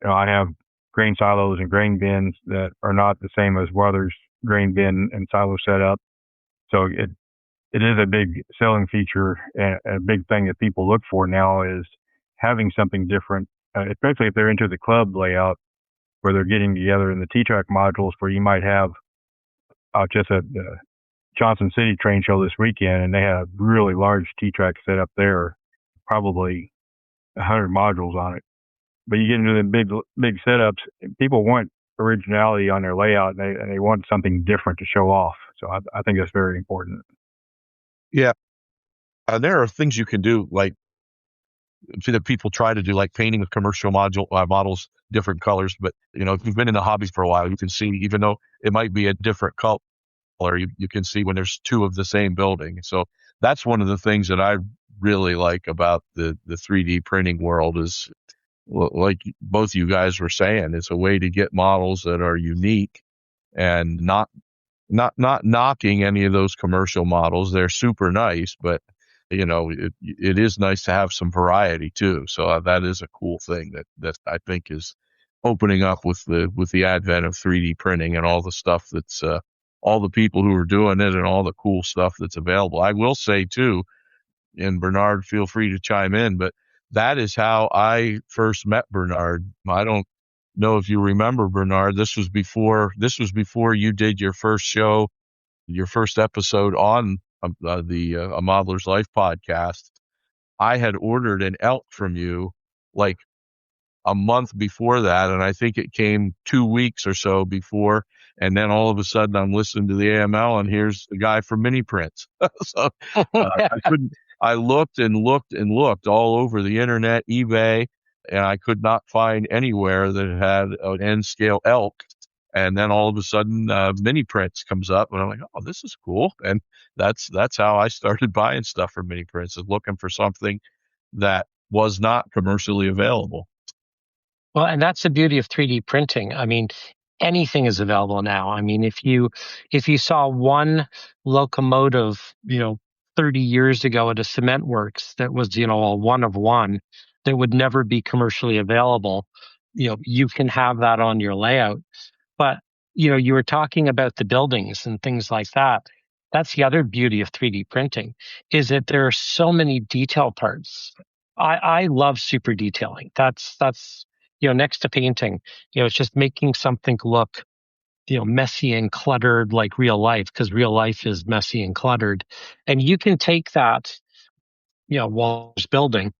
Speaker 4: I have grain silos and grain bins that are not the same as Weather's grain bin and silo setup. So it is a big selling feature, and a big thing that people look for now is having something different, especially if they're into the club layout where they're getting together in the T-track modules, where you might have just at the Johnson City train show this weekend, and they had a really large T-track set up there, probably 100 modules on it. But you get into the big setups, people want originality on their layout, and they want something different to show off. So I think that's very important.
Speaker 1: Yeah. There are things you can do, like that people try to do, like painting with commercial models, different colors. But, if you've been in the hobby for a while, you can see, even though it might be a different color, you can see when there's two of the same building. So that's one of the things that I really like about the 3D printing world is, like both you guys were saying, it's a way to get models that are unique and not knocking any of those commercial models. They're super nice, but it is nice to have some variety too. So that is a cool thing that I think is opening up with the advent of 3D printing and all the stuff that's all the people who are doing it and all the cool stuff that's available. I will say too, and Bernard, feel free to chime in, but that is how I first met Bernard. I don't know if you remember, Bernard. This was before you did your first show, your first episode on the A Modeler's Life podcast. I had ordered an elk from you like a month before that, and I think it came 2 weeks or so before. And then all of a sudden, I'm listening to the AML, and here's the guy from Mini Prints. So I looked and looked and looked all over the internet, eBay, and I could not find anywhere that had an N-scale elk. And then all of a sudden, Mini Prints comes up, and I'm like, oh, this is cool. And that's how I started buying stuff from Mini Prints, is looking for something that was not commercially available.
Speaker 3: Well, and that's the beauty of 3D printing. I mean, anything is available now. I mean, if you saw one locomotive, 30 years ago at a cement works that was, a one of one that would never be commercially available, you can have that on your layout. But, you were talking about the buildings and things like that. That's the other beauty of 3D printing, is that there are so many detail parts. I love super detailing. That's next to painting, it's just making something look, messy and cluttered like real life, because real life is messy and cluttered. And you can take that, while it's building,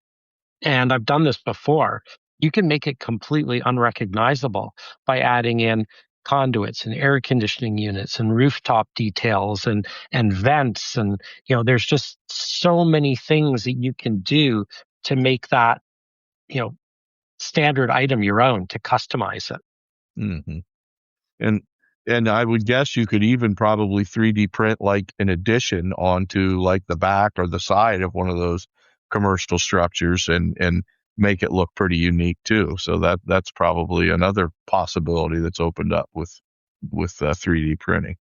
Speaker 3: and I've done this before, you can make it completely unrecognizable by adding in conduits and air conditioning units and rooftop details and vents. And, there's just so many things that you can do to make that, standard item your own, to customize it.
Speaker 1: Mm-hmm. And I would guess you could even probably 3D print like an addition onto like the back or the side of one of those commercial structures and make it look pretty unique too. So that's probably another possibility that's opened up with 3D printing.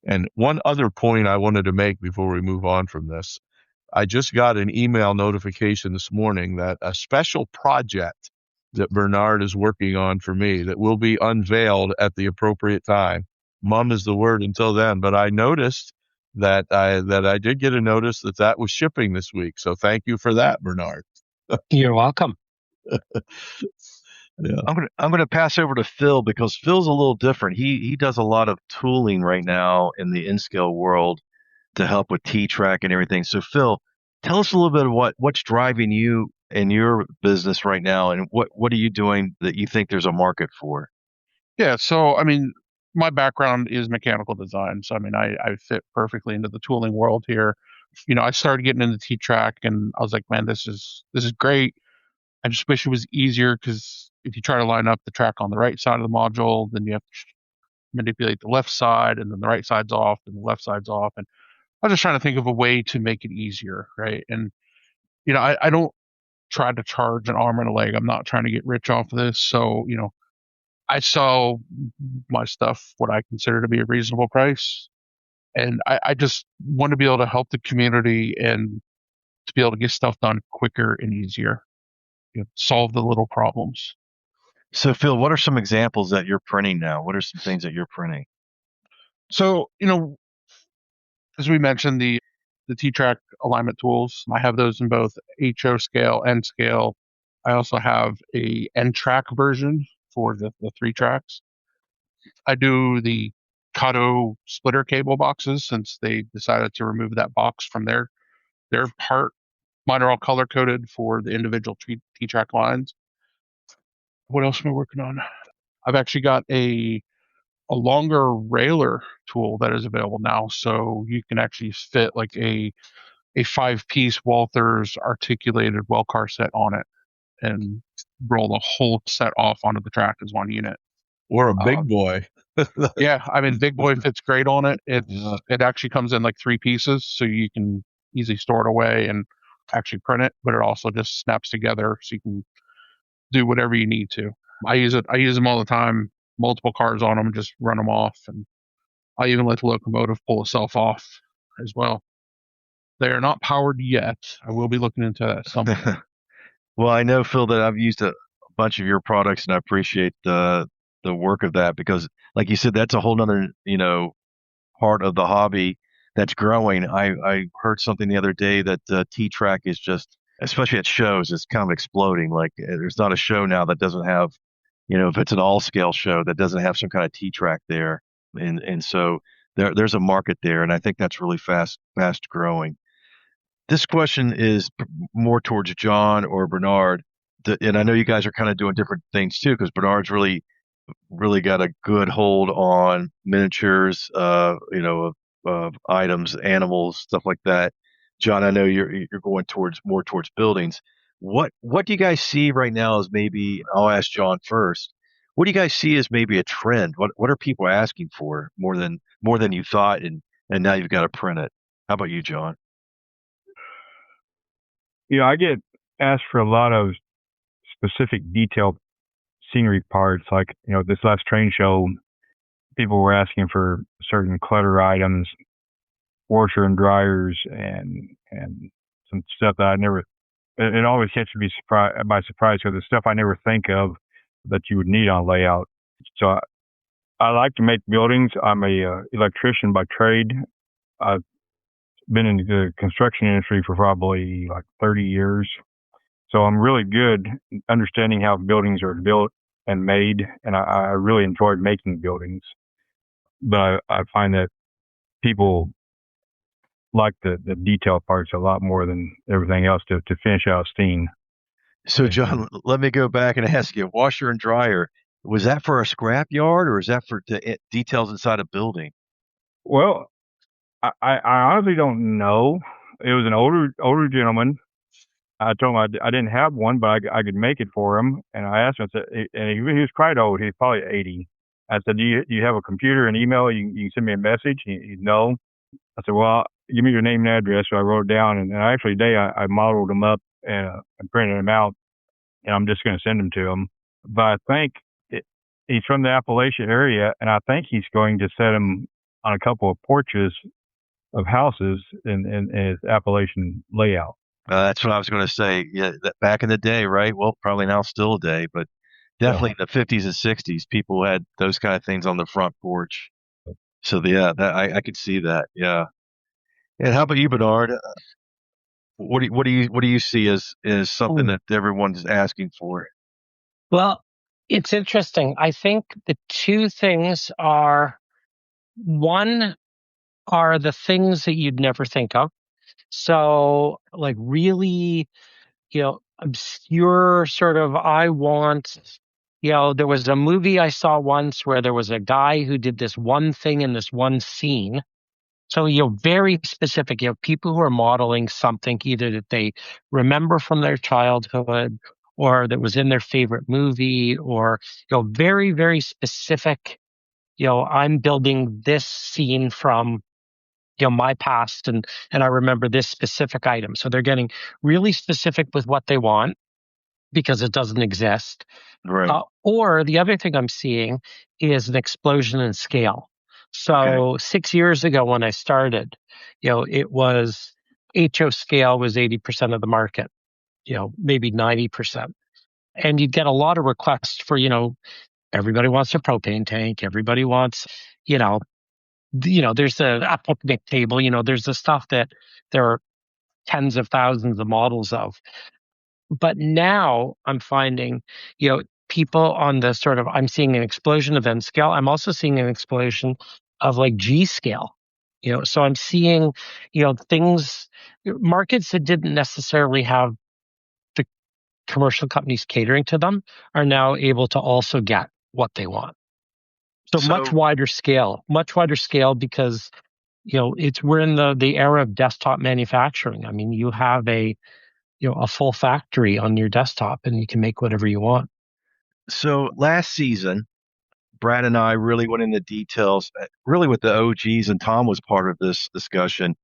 Speaker 1: And one other point I wanted to make before we move on from this, I just got an email notification this morning that a special project that Bernard is working on for me that will be unveiled at the appropriate time. Mum is the word until then, but I noticed that I did get a notice that was shipping this week. So thank you for that, Bernard.
Speaker 3: You're welcome.
Speaker 2: Yeah. I'm going to pass over to Phil, because Phil's a little different. He does a lot of tooling right now in the N-scale world to help with T-track and everything. So Phil, tell us a little bit of what's driving you in your business right now, and what are you doing that you think there's a market for?
Speaker 5: Yeah, so I mean, my background is mechanical design, so I mean, I fit perfectly into the tooling world here. I started getting into T-Track, and I was like, man, this is great. I just wish it was easier because if you try to line up the track on the right side of the module, then you have to manipulate the left side, and then the right side's off, and the left side's off. And I was just trying to think of a way to make it easier, right? And I don't try to charge an arm and a leg. I'm not trying to get rich off of this, so I sell my stuff what I consider to be a reasonable price. And I just want to be able to help the community and to be able to get stuff done quicker and easier, solve the little problems.
Speaker 2: So, Phil, what are some examples that you're printing now? What are some things that you're printing?
Speaker 5: So, as we mentioned, the T-Track alignment tools, I have those in both HO scale and scale. I also have a N-track version for the 3 tracks. I do the Kato splitter cable boxes since they decided to remove that box from their part. Mine are all color coded for the individual T-Track lines. What else am I working on? I've actually got a longer railer tool that is available now, so you can actually fit like a 5-piece Walther's articulated well car set on it and roll the whole set off onto the track as one unit.
Speaker 1: Or a big boy.
Speaker 5: Yeah, I mean, big boy fits great on it. It actually comes in like 3 pieces, so you can easily store it away and actually print it. But it also just snaps together, so you can do whatever you need to. I use them all the time. Multiple cars on them, just run them off, and I even let the locomotive pull itself off as well. They are not powered yet. I will be looking into that at some point.
Speaker 2: Well, I know, Phil, that I've used a bunch of your products, and I appreciate the work of that because, like you said, that's a whole nother part of the hobby that's growing. I heard something the other day that T-Track is just, especially at shows, it's kind of exploding. Like there's not a show now that doesn't have, if it's an all scale show that doesn't have some kind of T-Track there, and so there's a market there, and I think that's really fast growing. This question is more towards John or Bernard, and I know you guys are kind of doing different things too, because Bernard's really got a good hold on miniatures, of items, animals, stuff like that. John, I know you're going more towards buildings. What do you guys see right now as maybe? I'll ask John first. What do you guys see as maybe a trend? What are people asking for more than you thought, and now you've got to print it? How about you, John?
Speaker 4: I get asked for a lot of specific detailed scenery parts. Like, this last train show, people were asking for certain clutter items, washer and dryers, and some stuff that I never. It always catches me by surprise because it's stuff I never think of that you would need on layout. So I like to make buildings. I'm a electrician by trade. I've been in the construction industry for probably like 30 years. So I'm really good understanding how buildings are built and made, and I really enjoyed making buildings. But I find that people like the detail parts a lot more than everything else to finish out a scene.
Speaker 2: So, John, let me go back and ask you: washer and dryer, was that for a scrap yard, or is that for details inside a building?
Speaker 4: Well, I honestly don't know. It was an older gentleman. I told him I didn't have one, but I could make it for him. And I asked him, and he was quite old. He's probably 80. I said, do you have a computer and email? You can send me a message? He no. I said, well, give me your name and address. So I wrote it down, and actually today I modeled them up and printed them out, and I'm just going to send them to him. But I think he's from the Appalachia area, and I think he's going to set them on a couple of porches of houses in his Appalachian layout.
Speaker 2: That's what I was going to say. Yeah, back in the day, right? Well, probably now still a day, but definitely in the 50s and 60s, people had those kind of things on the front porch. So I could see that. Yeah. And how about you, Bernard? What do you see as something that everyone's asking for?
Speaker 3: Well, it's interesting. I think the two things are, one are the things that you'd never think of. So like really, obscure sort of, I want, there was a movie I saw once where there was a guy who did this one thing in this one scene. So, very specific, people who are modeling something either that they remember from their childhood or that was in their favorite movie, or, very, very specific, I'm building this scene from, my past, and I remember this specific item. So they're getting really specific with what they want because it doesn't exist.
Speaker 2: Right.
Speaker 3: Or the other thing I'm seeing is an explosion in scale. So 6 years ago when I started, it was HO scale was 80% of the market, maybe 90%. And you'd get a lot of requests for, everybody wants a propane tank. Everybody wants, there's a picnic table, there's the stuff that there are tens of thousands of models of. But now I'm finding, people on the sort of, I'm seeing an explosion of N scale. I'm also seeing an explosion of like G scale, so I'm seeing, things, markets that didn't necessarily have the commercial companies catering to them are now able to also get what they want. So much wider scale because, we're in the era of desktop manufacturing. I mean, you have a full factory on your desktop and you can make whatever you want.
Speaker 2: So last season, Brad and I really went into details, really with the OGs, and Tom was part of this discussion.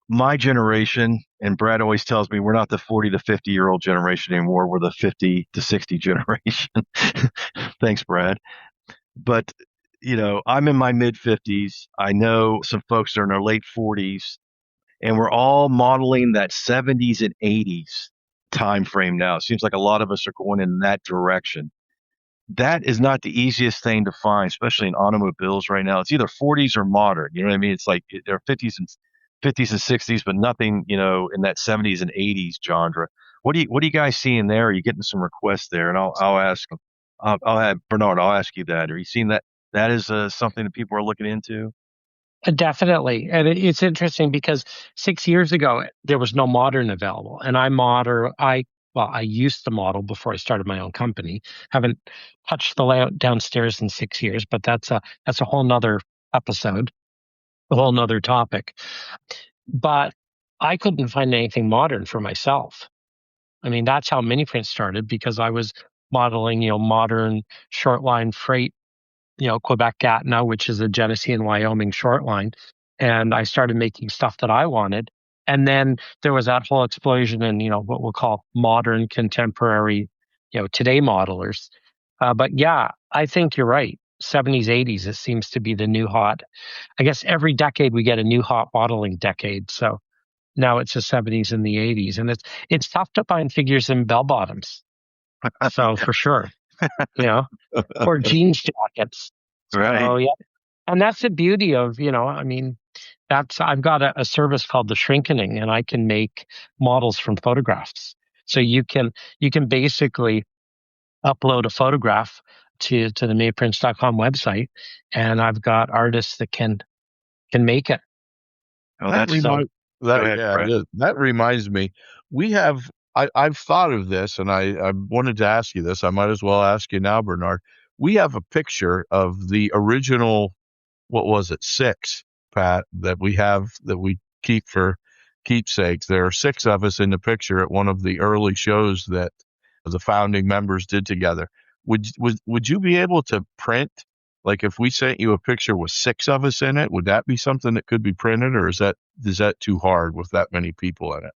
Speaker 2: My generation, and Brad always tells me we're not the 40 to 50-year-old generation anymore. We're the 50 to 60 generation. Thanks, Brad. But, I'm in my mid 50s. I know some folks are in their late 40s, and we're all modeling that 70s and 80s time frame now. It seems like a lot of us are going in that direction. That is not the easiest thing to find, especially in automobiles right now. It's either 40s or modern. You know what I mean? It's like there are 50s and 60s, but nothing, in that 70s and 80s genre. What do you guys seeing there? Are you getting some requests there? And I'll ask, I'll have Bernard. I'll ask you that. Are you seeing that? That is something that people are looking into.
Speaker 3: Definitely. And it's interesting because 6 years ago, there was no modern available. And I used to model before I started my own company. Haven't touched the layout downstairs in 6 years, but that's a whole nother episode, a whole nother topic. But I couldn't find anything modern for myself. I mean, that's how Miniprint started, because I was modeling, modern short line freight, Quebec Gatineau, which is a Genesee and Wyoming short line. And I started making stuff that I wanted. And then there was that whole explosion in, what we'll call modern, contemporary, today modelers. But yeah, I think you're right. 70s, 80s, it seems to be the new hot. I guess every decade we get a new hot modeling decade. So now it's the 70s and the 80s. And it's tough to find figures in bell bottoms. So for sure, or jeans jackets.
Speaker 2: Right.
Speaker 3: Oh yeah. And that's the beauty of, I've got a service called the Shrinkening, and I can make models from photographs. So you can basically upload a photograph to the mayprints.com website, and I've got artists that can make it.
Speaker 2: Oh, that
Speaker 1: reminds me. I've thought of this, and I wanted to ask you this. I might as well ask you now, Bernard. We have a picture of the original, what was it, 6, Pat, that we keep for keepsakes. There are 6 of us in the picture at one of the early shows that the founding members did together. Would you be able to print, like if we sent you a picture with 6 of us in it, would that be something that could be printed, or is that too hard with that many people in it?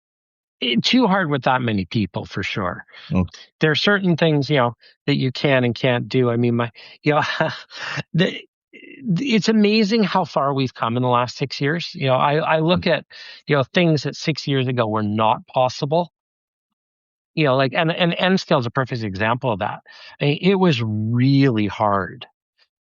Speaker 3: Too hard with that many people, for sure. Okay. There are certain things, that you can and can't do. I mean, it's amazing how far we've come in the last 6 years. I look at, things that 6 years ago were not possible. And N scale is a perfect example of that. I mean, it was really hard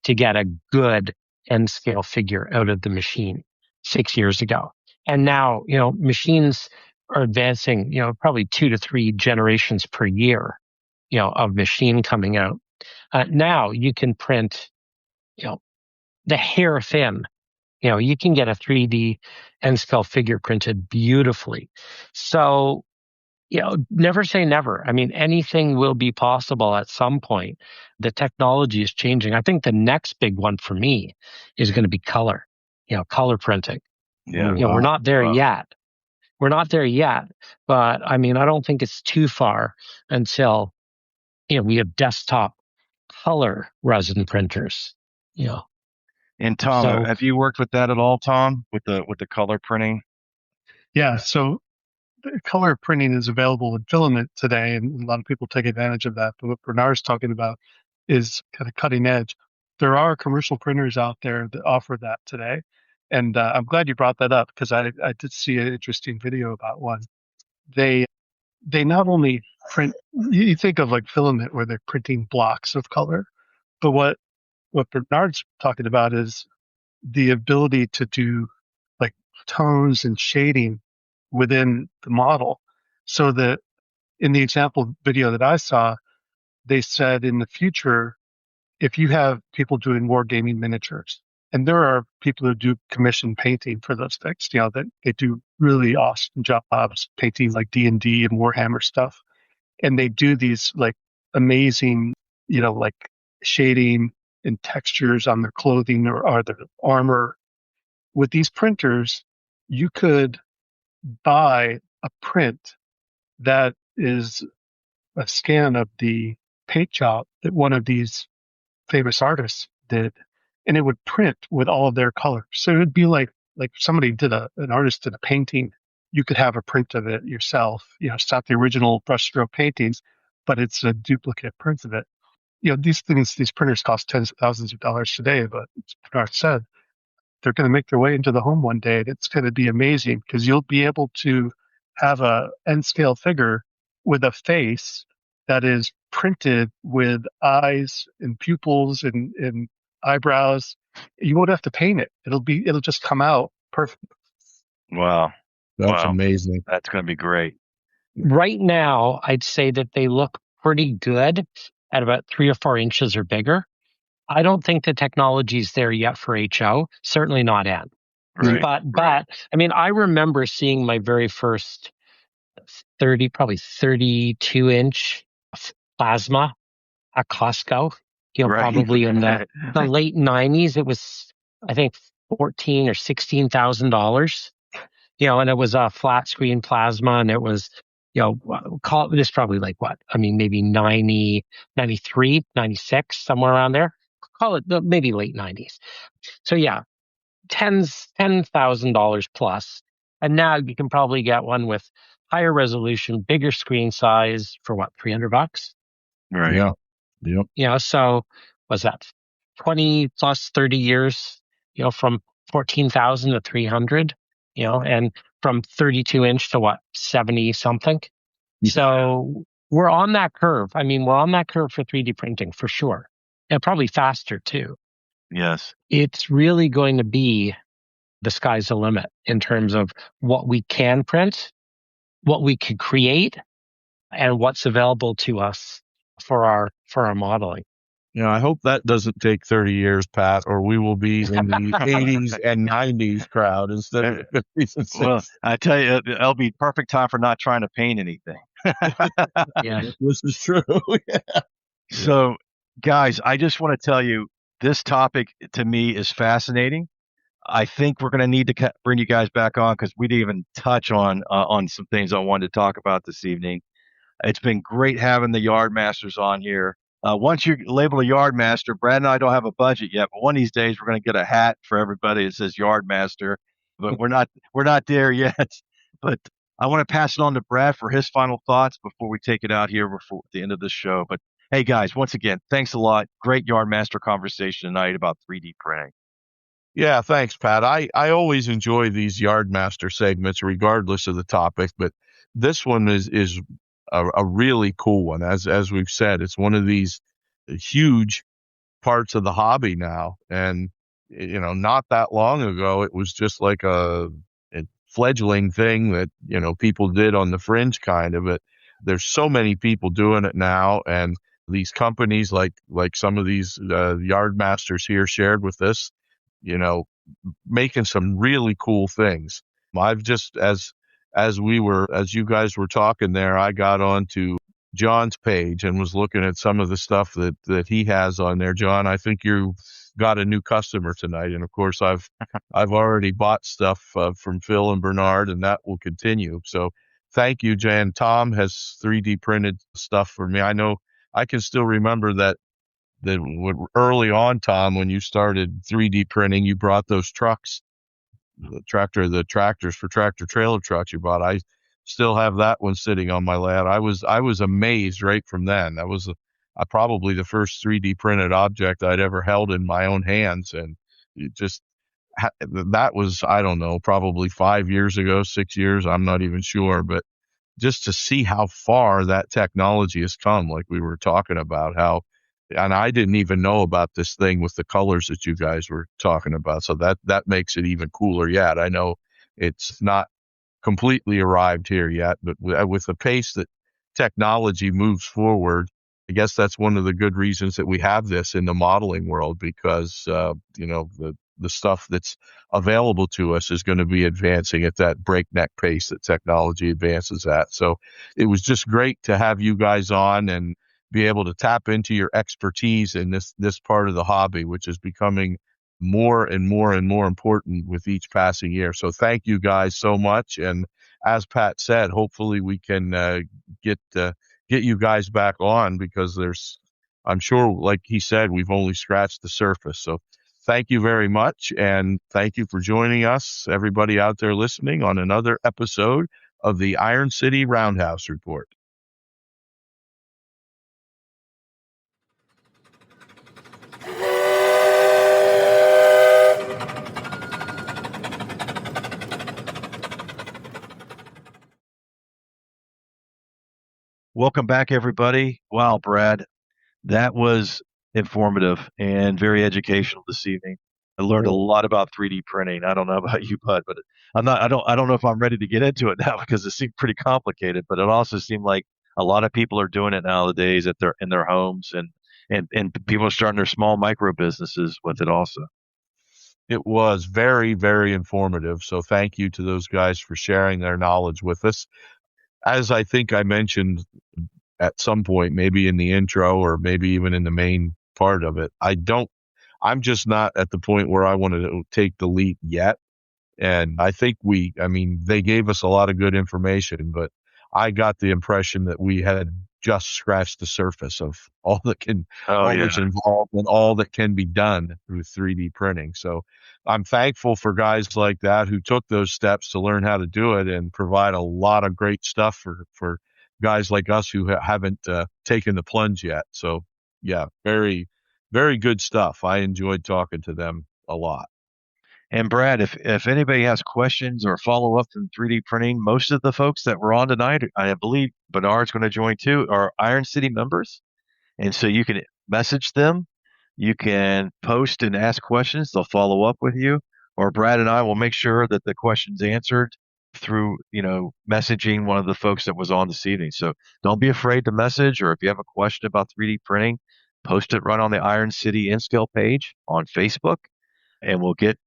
Speaker 3: to get a good N scale figure out of the machine 6 years ago. And now, machines are advancing, probably 2 to 3 generations per year, of machine coming out. Now you can print, the hair thin, you can get a 3D N scale figure printed beautifully. So, never say never. I mean, anything will be possible at some point. The technology is changing. I think the next big one for me is going to be color, color printing.
Speaker 2: Yeah.
Speaker 3: We're not there
Speaker 2: Wow.
Speaker 3: yet. We're not there yet, but I mean, I don't think it's too far until, we have desktop color resin printers,
Speaker 2: And Tom,
Speaker 3: So-
Speaker 2: have you worked with that at all, Tom, with the color printing?
Speaker 6: Yeah. So color printing is available in filament today, and a lot of people take advantage of that. But what Bernard's talking about is kind of cutting edge. There are commercial printers out there that offer that today. And I'm glad you brought that up because I did see an interesting video about one. They not only print, you think of like filament where they're printing blocks of color, but what Bernard's talking about is the ability to do like tones and shading within the model. So that in the example video that I saw, they said in the future, if you have people doing wargaming miniatures, and there are people who do commission painting for those things, that they do really awesome jobs painting like D&D and Warhammer stuff. And they do these like amazing, like shading and textures on their clothing or their armor. With these printers, you could buy a print that is a scan of the paint job that one of these famous artists did, and it would print with all of their colors. So it would be like somebody did an artist did a painting. You could have a print of it yourself. It's not the original brushstroke paintings, but it's a duplicate print of it. These printers cost tens of thousands of dollars today, but as Bernard said, they're going to make their way into the home one day, and it's going to be amazing because you'll be able to have a N scale figure with a face that is printed with eyes and pupils and eyebrows. You won't have to paint it. It'll just come out perfect.
Speaker 2: Wow.
Speaker 1: That's
Speaker 2: Wow.
Speaker 1: amazing.
Speaker 2: That's going to be great.
Speaker 3: Right now, I'd say that they look pretty good at about 3 or 4 inches or bigger. I don't think the technology's there yet for HO, certainly not N.
Speaker 2: Right.
Speaker 3: But I mean, I remember seeing my very first probably 32 inch plasma at Costco,
Speaker 2: Right.
Speaker 3: probably in the late 90s. It was, I think, $14,000 or $16,000, and it was a flat screen plasma, and it was, call it this probably like what? I mean, maybe 90, 93, 96, somewhere around there. Call it maybe late 90s. So yeah, $10,000 plus. And now you can probably get one with higher resolution, bigger screen size for what, $300?
Speaker 2: Right.
Speaker 1: Yeah. Yep.
Speaker 3: So was that 20 plus 30 years, from 14,000 to 300, and from 32 inch to what, 70 something. So we're on that curve. I mean, we're on that curve for 3D printing for sure. And probably faster too.
Speaker 2: Yes.
Speaker 3: It's really going to be the sky's the limit in terms of what we can print, what we could create, and what's available to us for our modeling.
Speaker 1: I hope that doesn't take 30 years, Pat, or we will be in the 80s and 90s crowd instead of 50s and 60s.
Speaker 2: Well, I tell you, it'll be perfect time for not trying to paint anything.
Speaker 3: Yeah.
Speaker 1: This is true. Yeah.
Speaker 2: So, guys, I just want to tell you, this topic to me is fascinating. I think we're going to need to bring you guys back on because we didn't even touch on some things I wanted to talk about this evening. It's been great having the Yardmasters on here. Once you're labeled a Yardmaster, Brad and I don't have a budget yet, but one of these days we're going to get a hat for everybody that says Yardmaster. But we're not there yet. But I want to pass it on to Brad for his final thoughts before we take it out here before the end of this show. But hey, guys, once again, thanks a lot. Great Yardmaster conversation tonight about 3D printing.
Speaker 1: Yeah, thanks, Pat. I always enjoy these Yardmaster segments, regardless of the topic, but this one is a really cool one. As we've said, it's one of these huge parts of the hobby now. And, not that long ago, it was just like a fledgling thing that, people did on the fringe kind of it. There's so many people doing it now. And these companies like some of these Yardmasters here shared with us, making some really cool things. I've just, as as you guys were talking there, I got onto John's page and was looking at some of the stuff that he has on there. John, I think you got a new customer tonight, and of course I've already bought stuff from Phil and Bernard, and that will continue. So thank you, Jan. Tom has 3D printed stuff for me. I know I can still remember that early on, Tom, when you started 3D printing, you brought those trucks, the tractors for tractor trailer trucks you bought. I still have that one sitting on my lap. I was amazed right from then. That was probably the first 3D printed object I'd ever held in my own hands, and it just that was, I don't know, probably 5 years ago, 6 years. I'm not even sure, but just to see how far that technology has come, like we were talking about, and I didn't even know about this thing with the colors that you guys were talking about. So that makes it even cooler yet. I know it's not completely arrived here yet, but with the pace that technology moves forward, I guess that's one of the good reasons that we have this in the modeling world, because the stuff that's available to us is going to be advancing at that breakneck pace that technology advances at. So it was just great to have you guys on and be able to tap into your expertise in this part of the hobby, which is becoming more and more and more important with each passing year. So thank you guys so much. And as Pat said, hopefully we can get you guys back on, because I'm sure, like he said, we've only scratched the surface. So thank you very much. And thank you for joining us, everybody out there listening, on another episode of the Iron City Roundhouse Report.
Speaker 2: Welcome back, everybody. Wow, Brad, that was informative and very educational this evening. I learned a lot about 3D printing. I don't know about you, Bud, but I don't know if I'm ready to get into it now, because it seemed pretty complicated, but it also seemed like a lot of people are doing it nowadays in their homes, and people are starting their small micro businesses with it also.
Speaker 1: It was very, very informative. So thank you to those guys for sharing their knowledge with us. As I think I mentioned at some point, maybe in the intro or maybe even in the main part of it, I'm just not at the point where I want to take the leap yet. And I think they gave us a lot of good information, but I got the impression that we had just scratched the surface of all that's involved and all that can be done through 3D printing. So I'm thankful for guys like that who took those steps to learn how to do it and provide a lot of great stuff for guys like us who haven't taken the plunge yet. So yeah, very, very good stuff. I enjoyed talking to them a lot.
Speaker 2: And Brad, if anybody has questions or follow up in 3D printing, most of the folks that were on tonight, I believe Bernard's going to join too, are Iron City members. And so you can message them, you can post and ask questions. They'll follow up with you, or Brad and I will make sure that the question's answered through, messaging one of the folks that was on this evening. So don't be afraid to message, or if you have a question about 3D printing, post it right on the Iron City InScale page on Facebook, and we'll get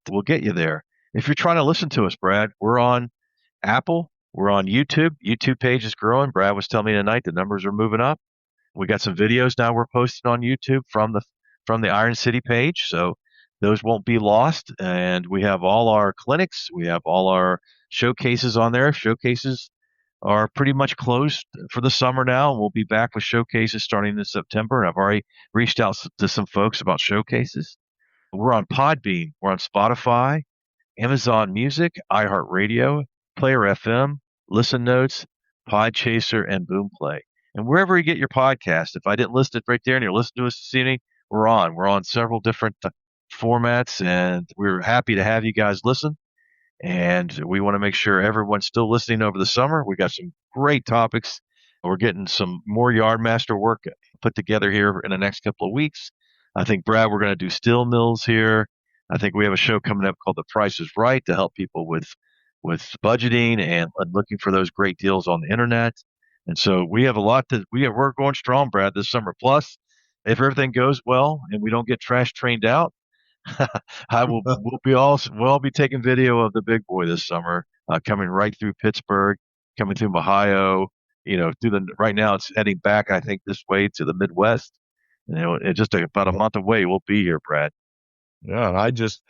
Speaker 2: you there. If you're trying to listen to us, Brad, we're on Apple, we're on YouTube. YouTube page is growing. Brad was telling me tonight the numbers are moving up. We got some videos now we're posting on YouTube from the Iron City page, so those won't be lost. And we have all our clinics, we have all our showcases on there. Showcases are pretty much closed for the summer now, and we'll be back with showcases starting in September. And I've already reached out to some folks about showcases. We're on Podbean, we're on Spotify, Amazon Music, iHeartRadio, Player FM, Listen Notes, Podchaser, and Boomplay. And wherever you get your podcast, if I didn't list it right there and you're listening to us this evening, we're on. We're on several different formats, and we're happy to have you guys listen. And we want to make sure everyone's still listening over the summer. We got some great topics. We're getting some more Yardmaster work put together here in the next couple of weeks. I think, Brad, we're going to do steel mills here. I think we have a show coming up called The Price is Right to help people with budgeting and looking for those great deals on the internet. And so we have a lot we're going strong, Brad, this summer. Plus, if everything goes well and we don't get trash trained out, we'll all be taking video of the big boy this summer coming right through Pittsburgh, coming through Ohio. Right now it's heading back, I think, this way to the Midwest. It's just about a month away. We'll be here, Brad.
Speaker 1: Yeah, and I just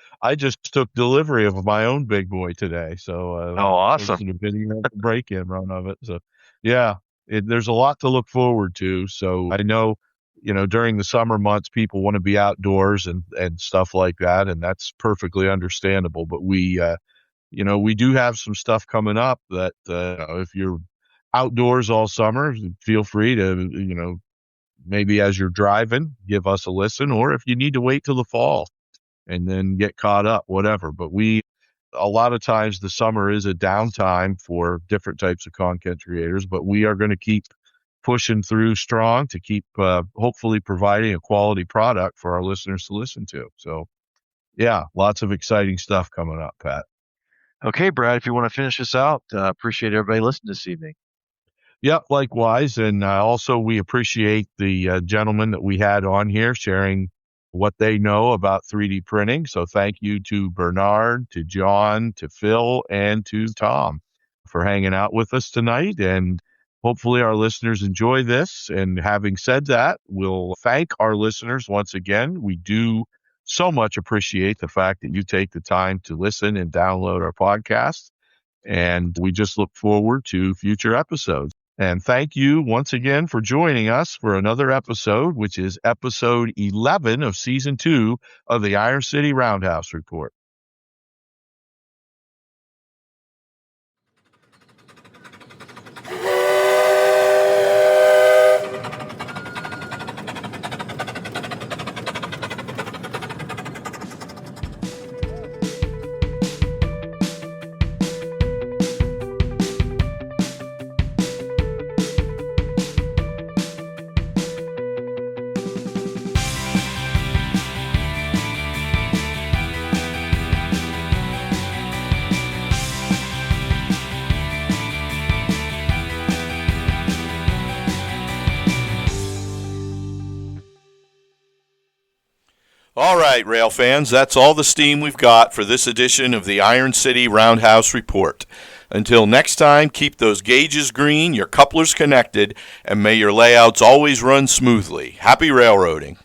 Speaker 1: took delivery of my own big boy today. So
Speaker 2: awesome!
Speaker 1: The video break-in run of it. So yeah, there's a lot to look forward to. So I know, during the summer months, people want to be outdoors and stuff like that, and that's perfectly understandable. But we do have some stuff coming up that if you're outdoors all summer, feel free to maybe as you're driving, give us a listen, or if you need to wait till the fall and then get caught up, whatever. But a lot of times the summer is a downtime for different types of content creators, but we are going to keep pushing through strong to keep hopefully providing a quality product for our listeners to listen to. So yeah, lots of exciting stuff coming up, Pat.
Speaker 2: Okay, Brad, if you want to finish this out, appreciate everybody listening this evening.
Speaker 1: Yep, likewise. And also we appreciate the gentlemen that we had on here sharing what they know about 3D printing. So thank you to Bernard, to John, to Phil, and to Tom for hanging out with us tonight. And hopefully our listeners enjoy this. And having said that, we'll thank our listeners once again. We do so much appreciate the fact that you take the time to listen and download our podcast. And we just look forward to future episodes. And thank you once again for joining us for another episode, which is episode 11 of season 2 of the Iron City Roundhouse Report. All right, rail fans, that's all the steam we've got for this edition of the Iron City Roundhouse Report. Until next time, keep those gauges green, your couplers connected, and may your layouts always run smoothly. Happy railroading.